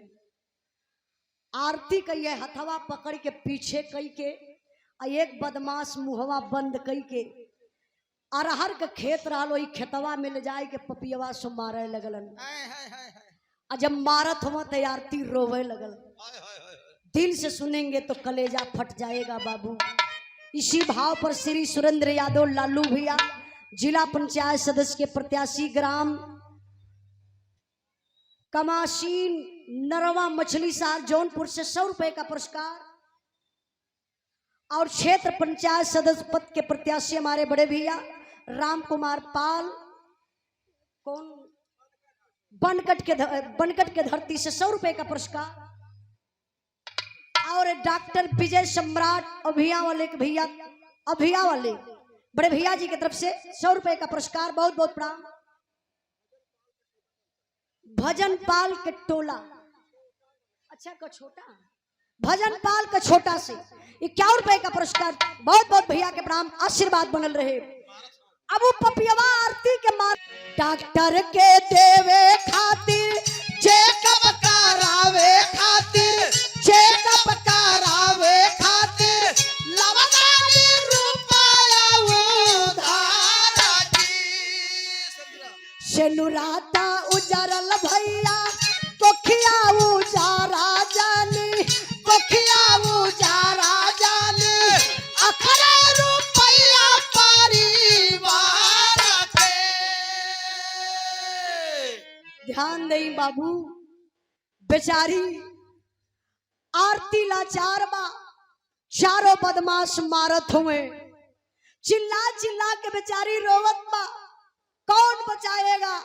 आरती का ये हथवा पकड़ के पीछे कई के, एक बदमाश मुहवा बंद कई के अरहर के खेत रहा, वही खेतवा में ले जाए के पपियवा से मारे लगलन। जब मारत हुआ तो आरती रोवे लगल। दिल से सुनेंगे तो कलेजा फट जाएगा बाबू। इसी भाव पर श्री सुरेंद्र यादव लालू भैया, जिला पंचायत सदस्य के प्रत्याशी, ग्राम कमासीन नरवा मछली सार जौनपुर से 100 रुपए का पुरस्कार। और क्षेत्र पंचायत सदस्य पद के प्रत्याशी हमारे बड़े भैया राम कुमार पाल, कौन, बनकट के धरती से 100 रुपए का पुरस्कार। और डॉक्टर विजय सम्राट अभिया वाले के भैया, अभिया वाले बड़े भैया जी की तरफ से 100 रुपए का पुरस्कार। बहुत बहुत प्रणाम। भजन पाल के टोला, अच्छा का छोटा, भजन पाल का छोटा से 51 रुपए का पुरस्कार। बहुत बहुत भैया के प्रणाम, आशीर्वाद बनल रहे। अब वो पपियवा आरती के मार डॉक्टर के देवे खातिर, चेकअप करावे खातिर, चेकअप करावे खातिर, लवदानी रुपया उधारा शेनुराता उजरल भैया, कोखिया उजारा जानी, कोखिया उजारा जानी, अखरे रुपया परिवार के। ध्यान देई बाबू, बेचारी आरती लाचार बा, चारों बदमाश मारत हुए, चिल्ला चिल्ला के बेचारी रोवत बा, कौन बचाएगा।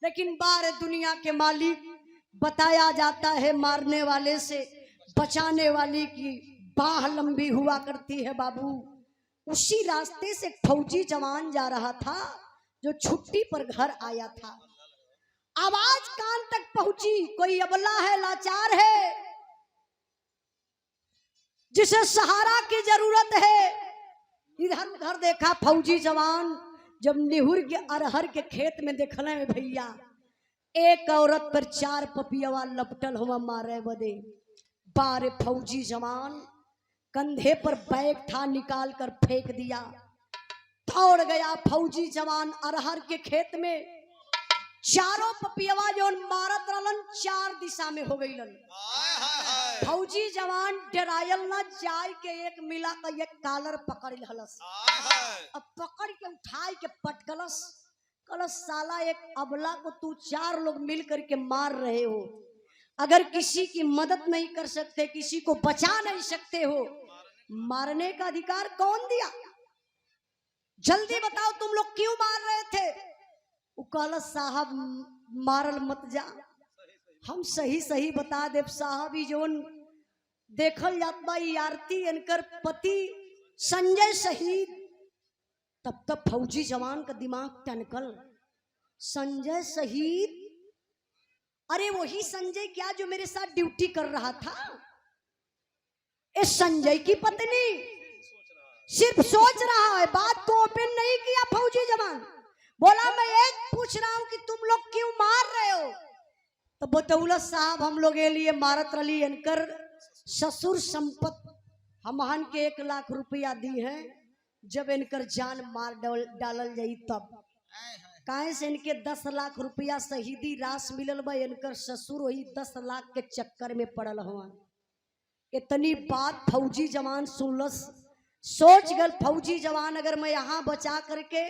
लेकिन बार दुनिया के मालिक, बताया जाता है मारने वाले से बचाने वाले की बाह लंबी हुआ करती है बाबू। उसी रास्ते से फौजी जवान जा रहा था जो छुट्टी पर घर आया था। आवाज कान तक पहुंची, कोई अबला है, लाचार है, जिसे सहारा की जरूरत है। इधर उधर देखा फौजी जवान, जब निहुर के अरहर के खेत में देखले भैया, एक औरत पर 4 पपियवा लपटल हुआ मारे बदे। बारे फौजी जवान कंधे पर बैग था, निकाल कर फेंक दिया। दौड़ गया फौजी जवान अरहर के खेत में। चारों पपियवा जो मारत रहलन 4 दिशा में हो गई। फौजी जवान डरायल ना जाय के एक मिला का एक कालर पकड़ लहलस। अब पकड़ के उठाई के पटकलस, कलस साला एक अबला को तू 4 लोग मिल करके मार रहे हो, अगर किसी की मदद नहीं कर सकते, किसी को बचा नहीं सकते हो, मारने का अधिकार कौन दिया? जल्दी बताओ तुम लोग क्यों मार रहे थे? कलस साहब मारल मत जा, हम सही सही बता देव साहब। ही जोन देखल जात बा आरती इनकर पति संजय शहीद। तब तक फौजी जवान का दिमाग टनकल, संजय शहीद, अरे वही संजय क्या जो मेरे साथ ड्यूटी कर रहा था? इस संजय की पत्नी सिर्फ सोच रहा है, बात को ओपन नहीं किया फौजी जवान। बोला मैं एक पूछ रहा हूं कि तुम लोग क्यों मार रहे हो? तो बतौलत साहब हम लोग के लिए मारत रही, इनकर ससुर संपत हमहन के 1 लाख रुपया दी है, जब इनकर जान मार डालल जाई तब। काहे से इनके 10 लाख रुपया शहीदी रास मिलल बा, इनकर ससुर वही 10 लाख के चक्कर में पड़ल हुआ। इतनी बात फौजी जवान सुनलस, सोच गल फौजी जवान अगर मैं यहाँ बचा करके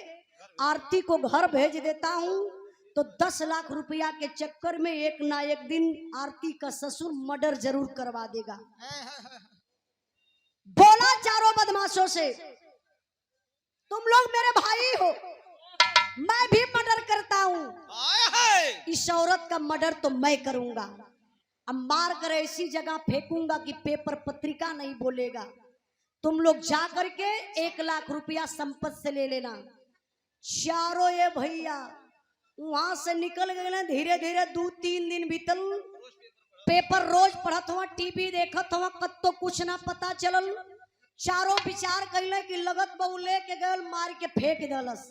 आरती को घर भेज देता हूँ तो 10 लाख रुपया के चक्कर में एक ना एक दिन आरती का ससुर मर्डर जरूर करवा देगा। बोला चारों बदमाशों से, तुम लोग मेरे भाई हो, मैं भी मर्डर करता हूँ, इस औरत का मर्डर तो मैं करूंगा। अब मार कर ऐसी जगह फेंकूंगा कि पेपर पत्रिका नहीं बोलेगा। तुम लोग जा करके 1 लाख रुपया संपत्ति से ले लेना। चारों ये भैया वहां से निकल गए। धीरे धीरे 2-3 दिन बीतल, पेपर रोज पढ़त हुआ, टीवी देखत हुआ, कद तो कुछ ना पता चलल। चारों विचार कैले कि लगत बहु लेके गए, मार के फेंक दलस।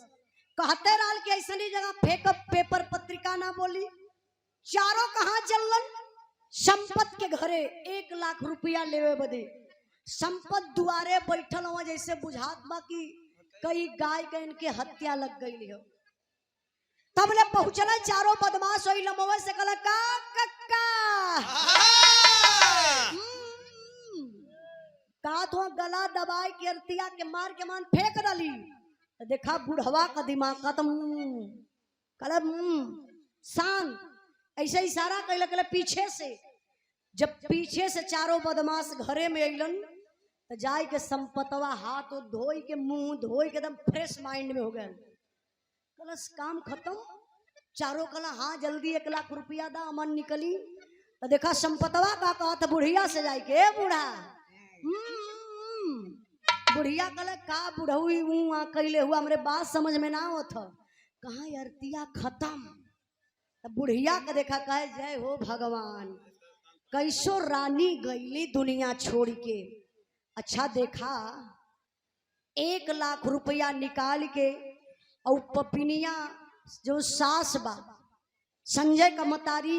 कहते रहल कि ऐसनी जगह फेंकब पेपर पत्रिका ना बोली। चारों कहाँ चलन? संपत के घरे 1 लाख रुपया लेवे बदे। संपत दुआरे बैठल हुआ, जैसे बुझात बा कि कई गाय के इनके हत्या लग गई हो। तब ले पहुंचल चारों बदमाश होई लमवे से कहला का कक्का का तो गला दबाए के अरतिया के मार के मान फेंक डाली। तो देखा बुढ़वा का दिमाग खत्म, कहला शांत, ऐसे इशारा कैल कैले पीछे से। जब पीछे से चारों बदमाश घरे में अलन तो जाय के संपतवा हाथ धोई के मुंह धोई के एकदम फ्रेश माइंड में हो गए। कलस काम खत्म। चारों कला हाँ जल्दी 1 लाख रुपया दा अमन निकली। तो देखा संपतवा का कहा था बुढ़िया से जाए के बूढ़ा। बुढ़िया कल का बुढ़ऊ कैले हुआ हमरे बात समझ में ना आवत। कहा अरतिया खत्म। बुढ़िया का देखा कहे जय हो भगवान कैसो रानी गईली दुनिया छोड़ के। अच्छा देखा 1 लाख रुपया निकाल के और पपिनिया जो सास बा संजय का मतारी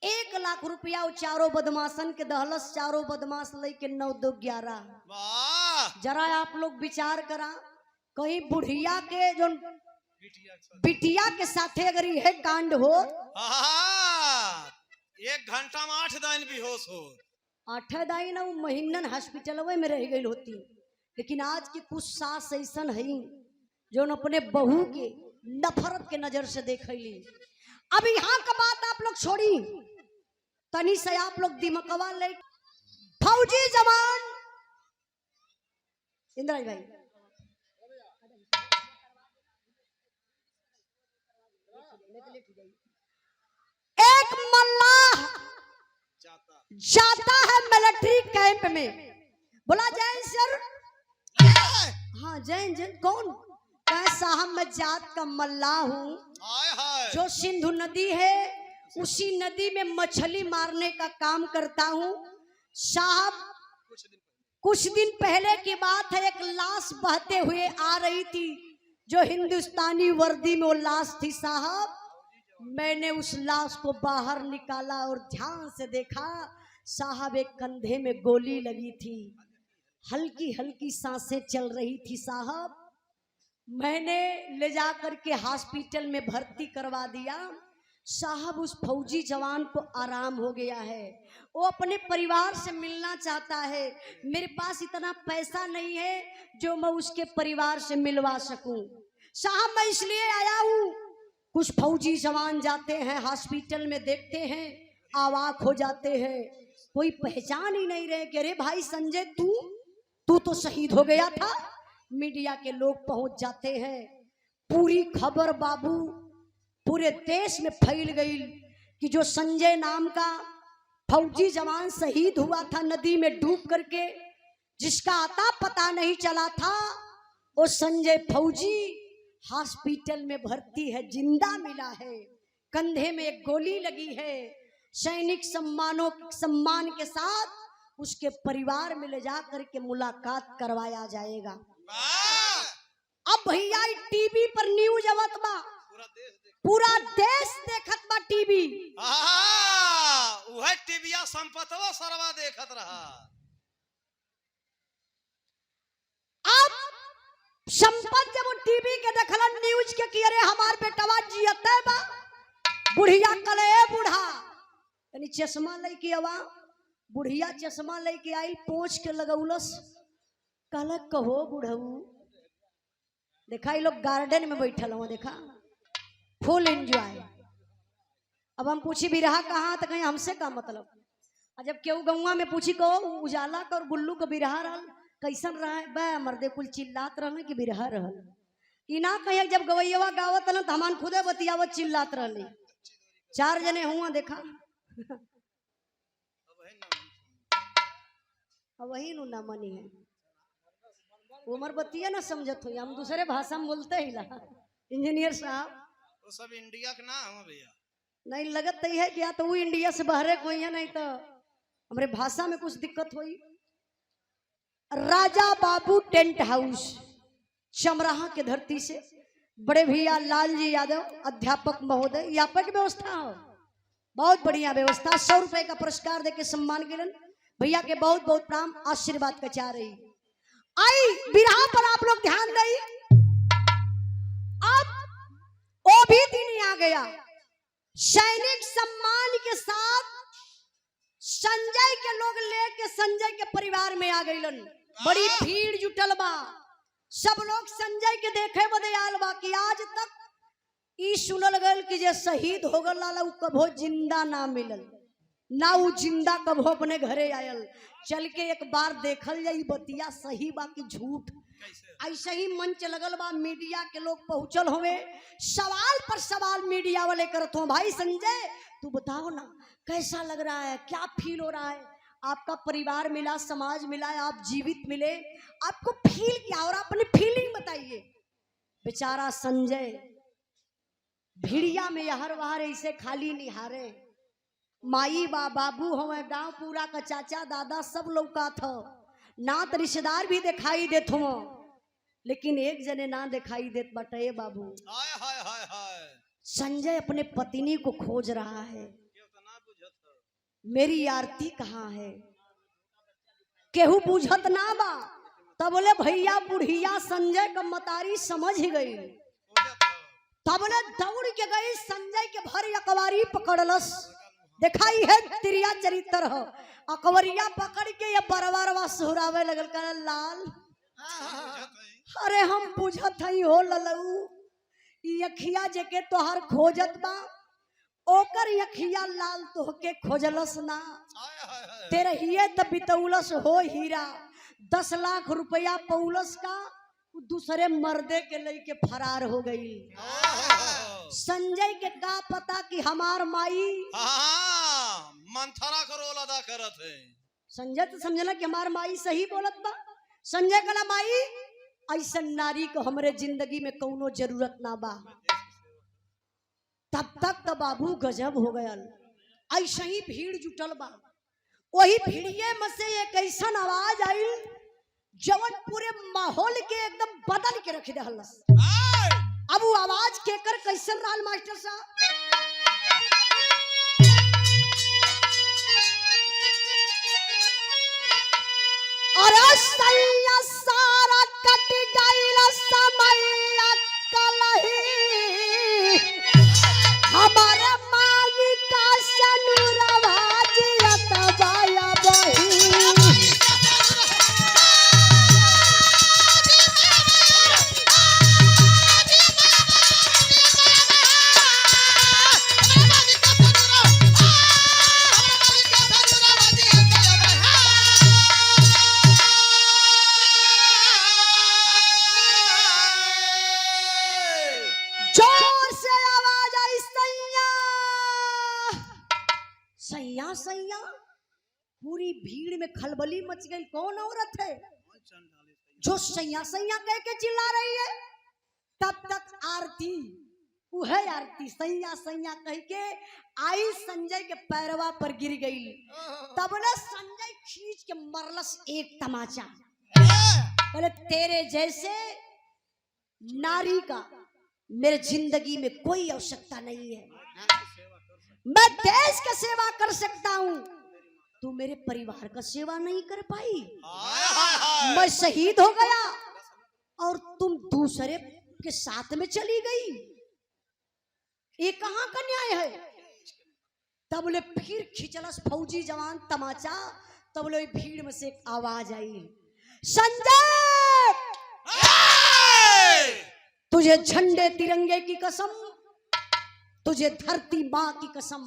1 लाख रुपया चारों बदमाशन के दहलस। चारों बदमाश लेके 9 2 11। वाह जरा आप लोग विचार करा कहीं बुढ़िया के जो बिटिया के साथे अगर यह कांड हो। 1 घंटा में 8 दिन बेहोश हो। 8 दिन वो महीनन हॉस्पिटल में रह गई होती। लेकिन आज की कुछ सास ऐसा है जो अपने बहू के नफरत के नजर से देख ली। अब यहाँ का बात आप लोग छोड़ी तनी से आप लोग दिमकवा ले। फौजी जवान इंद्राज भाई एक मल्लाह जाता है मिलिट्री कैंप में। बोला जैन सर। हाँ जैन जैन कौन? कहा साहब मैं जात का मल्लाह हूँ जो सिंधु नदी है उसी नदी में मछली मारने का काम करता हूँ। साहब कुछ दिन पहले की बात है, एक लाश बहते हुए आ रही थी जो हिंदुस्तानी वर्दी में वो लाश थी। साहब मैंने उस लाश को बाहर निकाला और ध्यान से देखा। साहब एक कंधे में गोली लगी थी, हल्की हल्की सांसें चल रही थी। साहब मैंने ले जाकर के हॉस्पिटल में भर्ती करवा दिया। साहब उस फौजी जवान को आराम हो गया है, वो अपने परिवार से मिलना चाहता है। मेरे पास इतना पैसा नहीं है जो मैं उसके परिवार से मिलवा सकूं। साहब मैं इसलिए आया हूँ। कुछ फौजी जवान जाते हैं हॉस्पिटल में, देखते हैं अवाक हो जाते हैं, कोई पहचान ही नहीं रहे कि अरे भाई संजय तू तो शहीद हो गया था। मीडिया के लोग पहुंच जाते हैं, पूरी खबर बाबू पूरे देश में फैल गई कि जो संजय नाम का फौजी जवान शहीद हुआ था नदी में डूब करके, जिसका आता पता नहीं चला था, वो संजय फौजी हॉस्पिटल में भर्ती है, जिंदा मिला है, कंधे में एक गोली लगी है। सैनिक सम्मान के साथ उसके परिवार में ले जा करके मुलाकात करवाया जाएगा। अब भैया टीवी पर न्यूज आवत बा, पूरा देश देखत बा टीवी। वह टीविया संपतवा सरवा देखत रहा। अब संपत जब टीवी के देखलन न्यूज के कि अरे हमार बेटवा जियते बा, बुढ़िया कले बूढ़ा यानी चश्मा लेके आवा। बुढ़िया चश्मा लेके आई, पोंछ के लगौलस, कहला कहो बुढ़ऊ। देखा ये लोग गार्डन में बैठल हो, देखा फुल एंजॉय। अब हम पूछी बिरहा कहाँ, तो कहीं हमसे का मतलब। जब केहू गौवा में पूछी कहो उजाला का और गुल्लू का बिरहा रहल कैसन रहा है, बे मर्दे कुल चिल्लात रहल कि बिरहा रहल। ई ना कहीं जब गवैया गावत न तो हमान खुदे बतियावत चिल्लात रहले। 4 जने हुआ देखा। वही नु ना मनी है उमर बतिया ना समझत हो, हम दूसरे भाषा में बोलते ही ला। इंजीनियर साहब वो सब इंडिया के ना हम भैया नहीं लगत तो है कि या तो वो इंडिया से बाहर कोई है, नहीं तो हमारे भाषा में कुछ दिक्कत हुई। राजा बाबू टेंट हाउस चमराहा के धरती से बड़े भैया लालजी यादव अध्यापक महोदय, यहाँ पर व्यवस्था हो बहुत बढ़िया व्यवस्था। 100 रुपए का पुरस्कार देके सम्मान के भैया के बहुत बहुत प्रणाम, आशीर्वाद का चाह रही। आई बिरहा पर आप लोग ध्यान दें। अब वो भी दिन आ गया, सैनिक सम्मान के साथ संजय के लोग लेके संजय के परिवार में आ गईलन। बड़ी भीड़ जुटल बा, सब लोग संजय के देखे बदे आल बा कि आज तक ई सुनल गल कि जे शहीद हो गल लाला उ कभो जिंदा ना मिलल ना, उ जिंदा कभो अपने घरे आयल। चल के एक बार देखल जाई बतिया सही बा कि झूठ। ऐसे ही मंच लगल बा, मीडिया के लोग पहुंचल होवे, सवाल पर सवाल मीडिया वाले करत हो। भाई संजय तू बताओ ना कैसा लग रहा है, क्या फील हो रहा है, आपका परिवार मिला, समाज मिला, आप जीवित मिले, आपको फील क्या, और अपनी फीलिंग बताइए। बेचारा संजय भिड़िया में यहर वहार ऐसे खाली निहारे, माई बा बाबू हमें गांव पूरा का चाचा दादा सब लौका था, नात रिश्तेदार भी दिखाई देत हो, लेकिन एक जने ना दिखाई देत बटे बाबू। हाय हाय हाय हाय। संजय अपने पत्नी को खोज रहा है, मेरी आरती कहाँ है, केहू बुझत ना बा। तब बोले भैया बुढ़िया संजय का मतारी समझ गई, तब बोले दौड़ के गई, संजय के भर अकबारी पकड़लस। दिखाई है तिरिया चरित्र हो, अकबरिया पकड़ के ये बरबरवा सुहरावे लगल, कर लाल अरे हम बुझत हई हो ललऊ, यखिया जेके तोहर खोजत बा ओकर यखिया लाल तोहके खोजलस ना, तेरे हिये त बितौलस हो हीरा, 10 लाख रुपया पौलस का, दूसरे मर्दे के लेके फरार हो गई। संजय के का पता कि हमार माई मंथरा का रोल अदा करत है। संजय तो समझला कि हमार माई सही बोलत बा। संजय कहला माई ऐसा नारी को हमरे जिंदगी में कौनो जरूरत ना बा। तब तक तो बाबू गजब हो गयल, ऐसा ही भीड़ जुटल बा। वही भीड़िए में से एक ऐसा आवाज आई जवन पूरे माहौल के एकदम बदल के रख दहलस। अब वो आवाज केकर कैसन रहल मास्टर साहब? अरे सैया सारा कट गइल समैया कलही, हमारे मांगी का सनुरवा जियत बाया बही। सैया सैया पूरी भीड़ में खलबली मच गई। कौन औरत है जो सैया सैया कह के चिल्ला रही है? तब तक आरती, वह आरती सैया सैया कह के आई, संजय के पैरवा पर गिर गई। तब ने संजय खींच के मरलस एक तमाचा। बोले तेरे जैसे नारी का मेरे जिंदगी में कोई आवश्यकता नहीं है, मैं देश का सेवा कर सकता हूँ, तू मेरे परिवार का सेवा नहीं कर पाई, मैं शहीद हो गया और तुम दूसरे के साथ में चली गई, ये कहाँ का न्याय है? तब बोले फिर खिंचलस फौजी जवान तमाचा। तब बोले भीड़ में से एक आवाज आई, संजय तुझे झंडे तिरंगे की कसम, तुझे धरती माँ की कसम,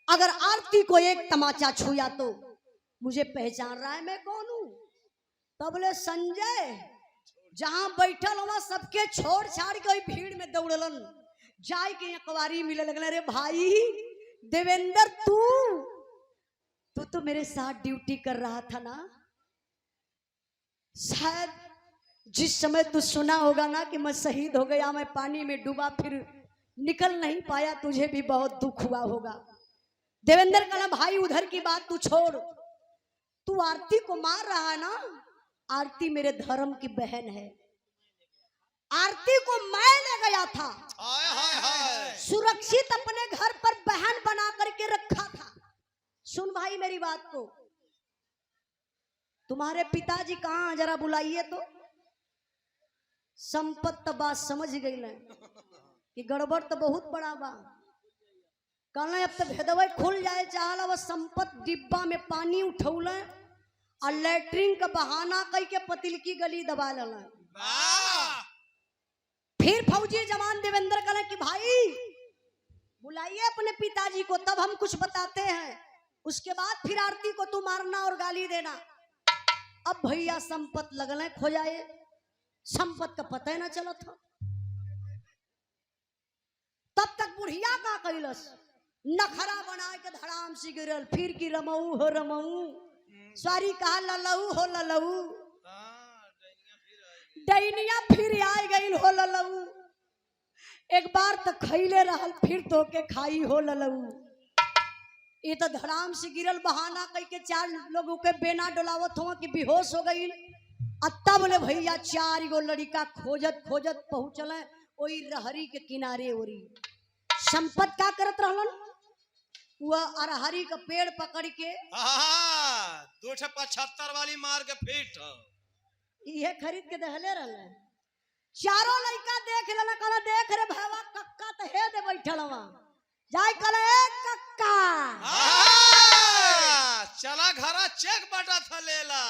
अगर आरती को एक तमाचा छुआ तो मुझे पहचान रहा है मैं कौन हूं? तब बोले संजय जहां बैठल वहां सबके छोड़ छाड़ के भीड़ में दौड़लन, जाय के अखबारी मिले लगल। अरे भाई देवेंद्र तू तो मेरे साथ ड्यूटी कर रहा था ना, शायद जिस समय तू सुना होगा ना कि मैं शहीद हो गया, मैं पानी में डूबा फिर निकल नहीं पाया, तुझे भी बहुत दुख हुआ होगा। देवेंद्र कहला भाई उधर की बात तू छोड़, तू आरती को मार रहा है ना, आरती मेरे धर्म की बहन है, आरती को मैं ले गया था, सुरक्षित अपने घर पर बहन बना करके रखा था। सुन भाई मेरी बात को, तुम्हारे पिताजी कहाँ जरा बुलाइए तो। संपत्त बात समझ गई ले कि गड़बड़ तो बहुत बड़ा बा, कहना अब तो भेदवे खुल जाए चाहला, वो संपत्त डिब्बा में पानी उठौल और लैट्रिन का बहाना कई के पतिल की गली दबा लल। फिर फौजी जवान देवेंद्र कहे कि भाई बुलाइए अपने पिताजी को, तब हम कुछ बताते हैं, उसके बाद फिर आरती को तू मारना और गाली देना। अब भैया संपत लगल खो जाए, संपत का पता ही ना चला था। तब तक बुढ़िया का कैलस नखरा बना के धड़ाम से गिरल, फिर की रमऊ हो रमऊ, सॉरी कहा ललऊ हो ललऊ, डैनिया फिर आ गई हो ललऊ। एक बार तो खैले रहल, फिर तो के खाई हो ललऊ। ये तो धड़ाम से गिरल, बहाना कह के 4 लोगों के बेना डोलावत हो कि बेहोश हो गई। तब बोले भैया 4 गो लड़का खोजत खोजत पहुंचल वही रहरी के किनारे ओरी। संपत का करत रहलन, वह अरहरी का पेड़ पकड़ के 275 वाली मार के फीट ये खरीद के दहले रहले। चारों लड़का देख लेना, कहला देख रे भैया कक्का तो हे दे बैठल वहां, जाय कहला ए कक्का चला घरा चेक बटा था लेला।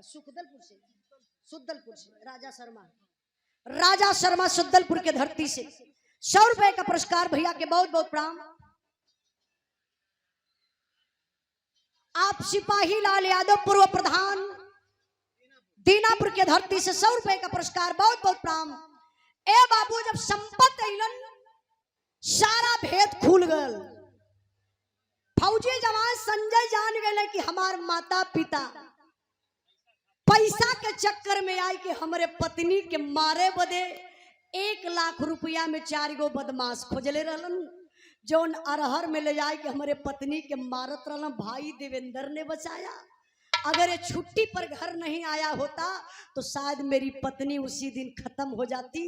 सुद्दलपुर से राजा शर्मा सुद्दलपुर के धरती से 100 रुपए का पुरस्कार भैया के बहुत बहुत प्रणाम। आप सिपाही लाल यादव पूर्व प्रधान दीनापुर के धरती से 100 रुपए का पुरस्कार बहुत बहुत प्रणाम। ए बाबू जब संपत अइलन सारा भेद खुल गल। फौजी जवान संजय जान गए कि हमार माता पिता पैसा के चक्कर में आई कि हमारे पत्नी के मारे बदे 1 लाख रुपया में 4 गो बदमाश खोजले रहलन, जौन अरहर में ले जाए कि हमारे पत्नी के मारत रहलन। भाई देवेंद्र ने बचाया। अगर ये छुट्टी पर घर नहीं आया होता तो शायद मेरी पत्नी उसी दिन खत्म हो जाती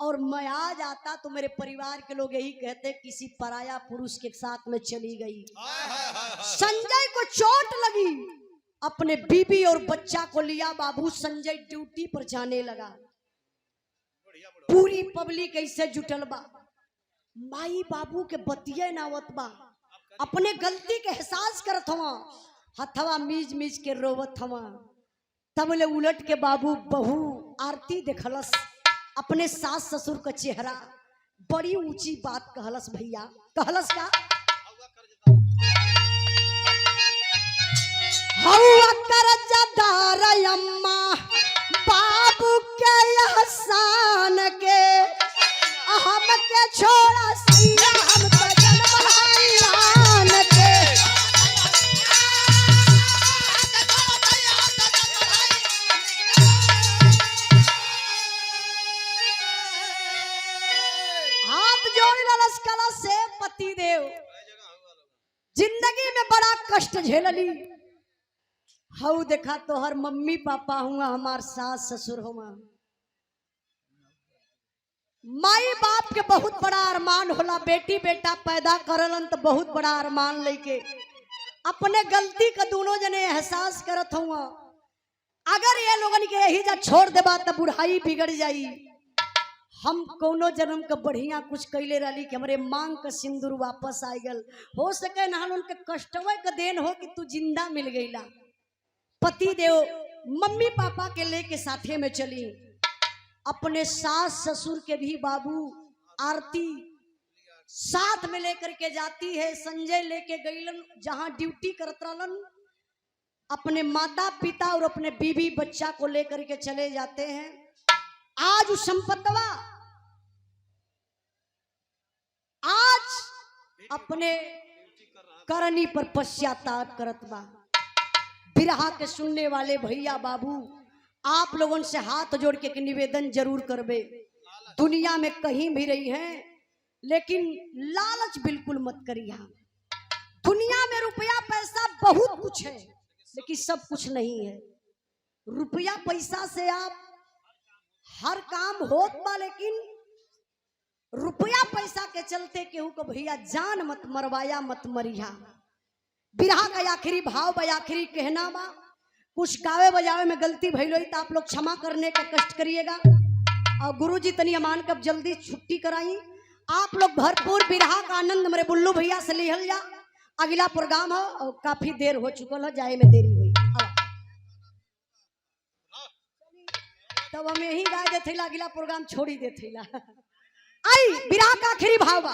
और मैं आ जाता तो मेरे परिवार के लोग यही कहते किसी पराया पुरुष के साथ में चली गई। संजय को चोट लगी, अपने बीबी और बच्चा को लिया बाबू संजय ड्यूटी पर जाने लगा। पूरी पब्लिक ऐसे जुटल बा, माई बाबू के बतिये नावत बा, अपने गलती के एहसास करत हवा, हथवा मीज मीज के रोवत हवा। तब ले उलट के बाबू बहू आरती देखलस अपने सास ससुर का चेहरा, बड़ी ऊंची बात कहलस भैया। कहलस का हवा करजदार अम्मा बाबू के एहसान के, हम के छोड़ा सैया हम तो जन्म हरियाण के। हाथ जोड़ ललस कला से पति देव जिंदगी में बड़ा कष्ट झेलली। हाउ देखा तो हर मम्मी पापा हुआ, हमार सास ससुर हुआ। माई बाप के बहुत बड़ा अरमान होला, बेटी बेटा पैदा करलन तो बहुत बड़ा अरमान लेके अपने गलती का दोनों जने एहसास करत हुआ। अगर ये लोगन के यही जा छोड़ देबा तो बुढ़ाई बिगड़ जाई। हम कोनो जन्म का बढ़िया कुछ कैले रही कि हमारे मांग का सिंदूर वापस आ गल। हो सके ना उनके कष्टवे का देन हो कि तू जिंदा मिल गईला। पति देव मम्मी पापा के लेके साथे में चली, अपने सास ससुर के भी बाबू आरती साथ में लेकर के जाती है। संजय लेके गईलन जहां ड्यूटी करत रहलन, अपने माता पिता और अपने बीवी बच्चा को लेकर के चले जाते हैं। आज उस संपतवा आज अपने करनी पर पश्चाताप करत बा। बिरहा के सुनने वाले भैया बाबू आप लोगों से हाथ जोड़ के निवेदन जरूर करबे, दुनिया में कहीं भी रही हैं लेकिन लालच बिल्कुल मत करिए। दुनिया में रुपया पैसा बहुत कुछ है लेकिन सब कुछ नहीं है। रुपया पैसा से आप हर काम होत बा, लेकिन रुपया पैसा के चलते केहू को भैया जान मत मरवाया मत मरिया। बिरहा का आखिरी भाव बा, आखिरी कहना बा। कुछ गावे बजावे में गलती भइल होई तो आप लोग क्षमा करने का कष्ट करिएगा। और गुरुजी तनी अमान कब जल्दी छुट्टी कराई। आप लोग भरपूर बिरहा का आनंद मेरे बुल्लू भैया से लिहल जा। अगला प्रोग्राम हो और काफी देर हो चुकल है, जाए में देरी हुई। तब हम यही गा दे थैला अगला प्रोग्राम छोड़ी दे थैला। आई विराह का आखिरी भाव बा।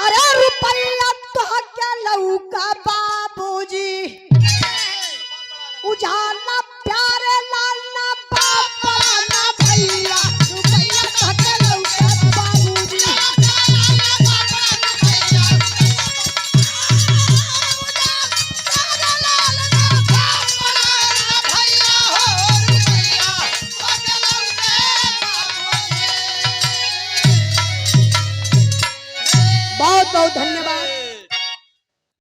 अरे रुपया तो क्या लौका बाबूजी उजाला प्यारे लाल ना बाबा ना भैया रुपया तो क्या लौका बाबूजी बहुत बहुत धन्यवाद।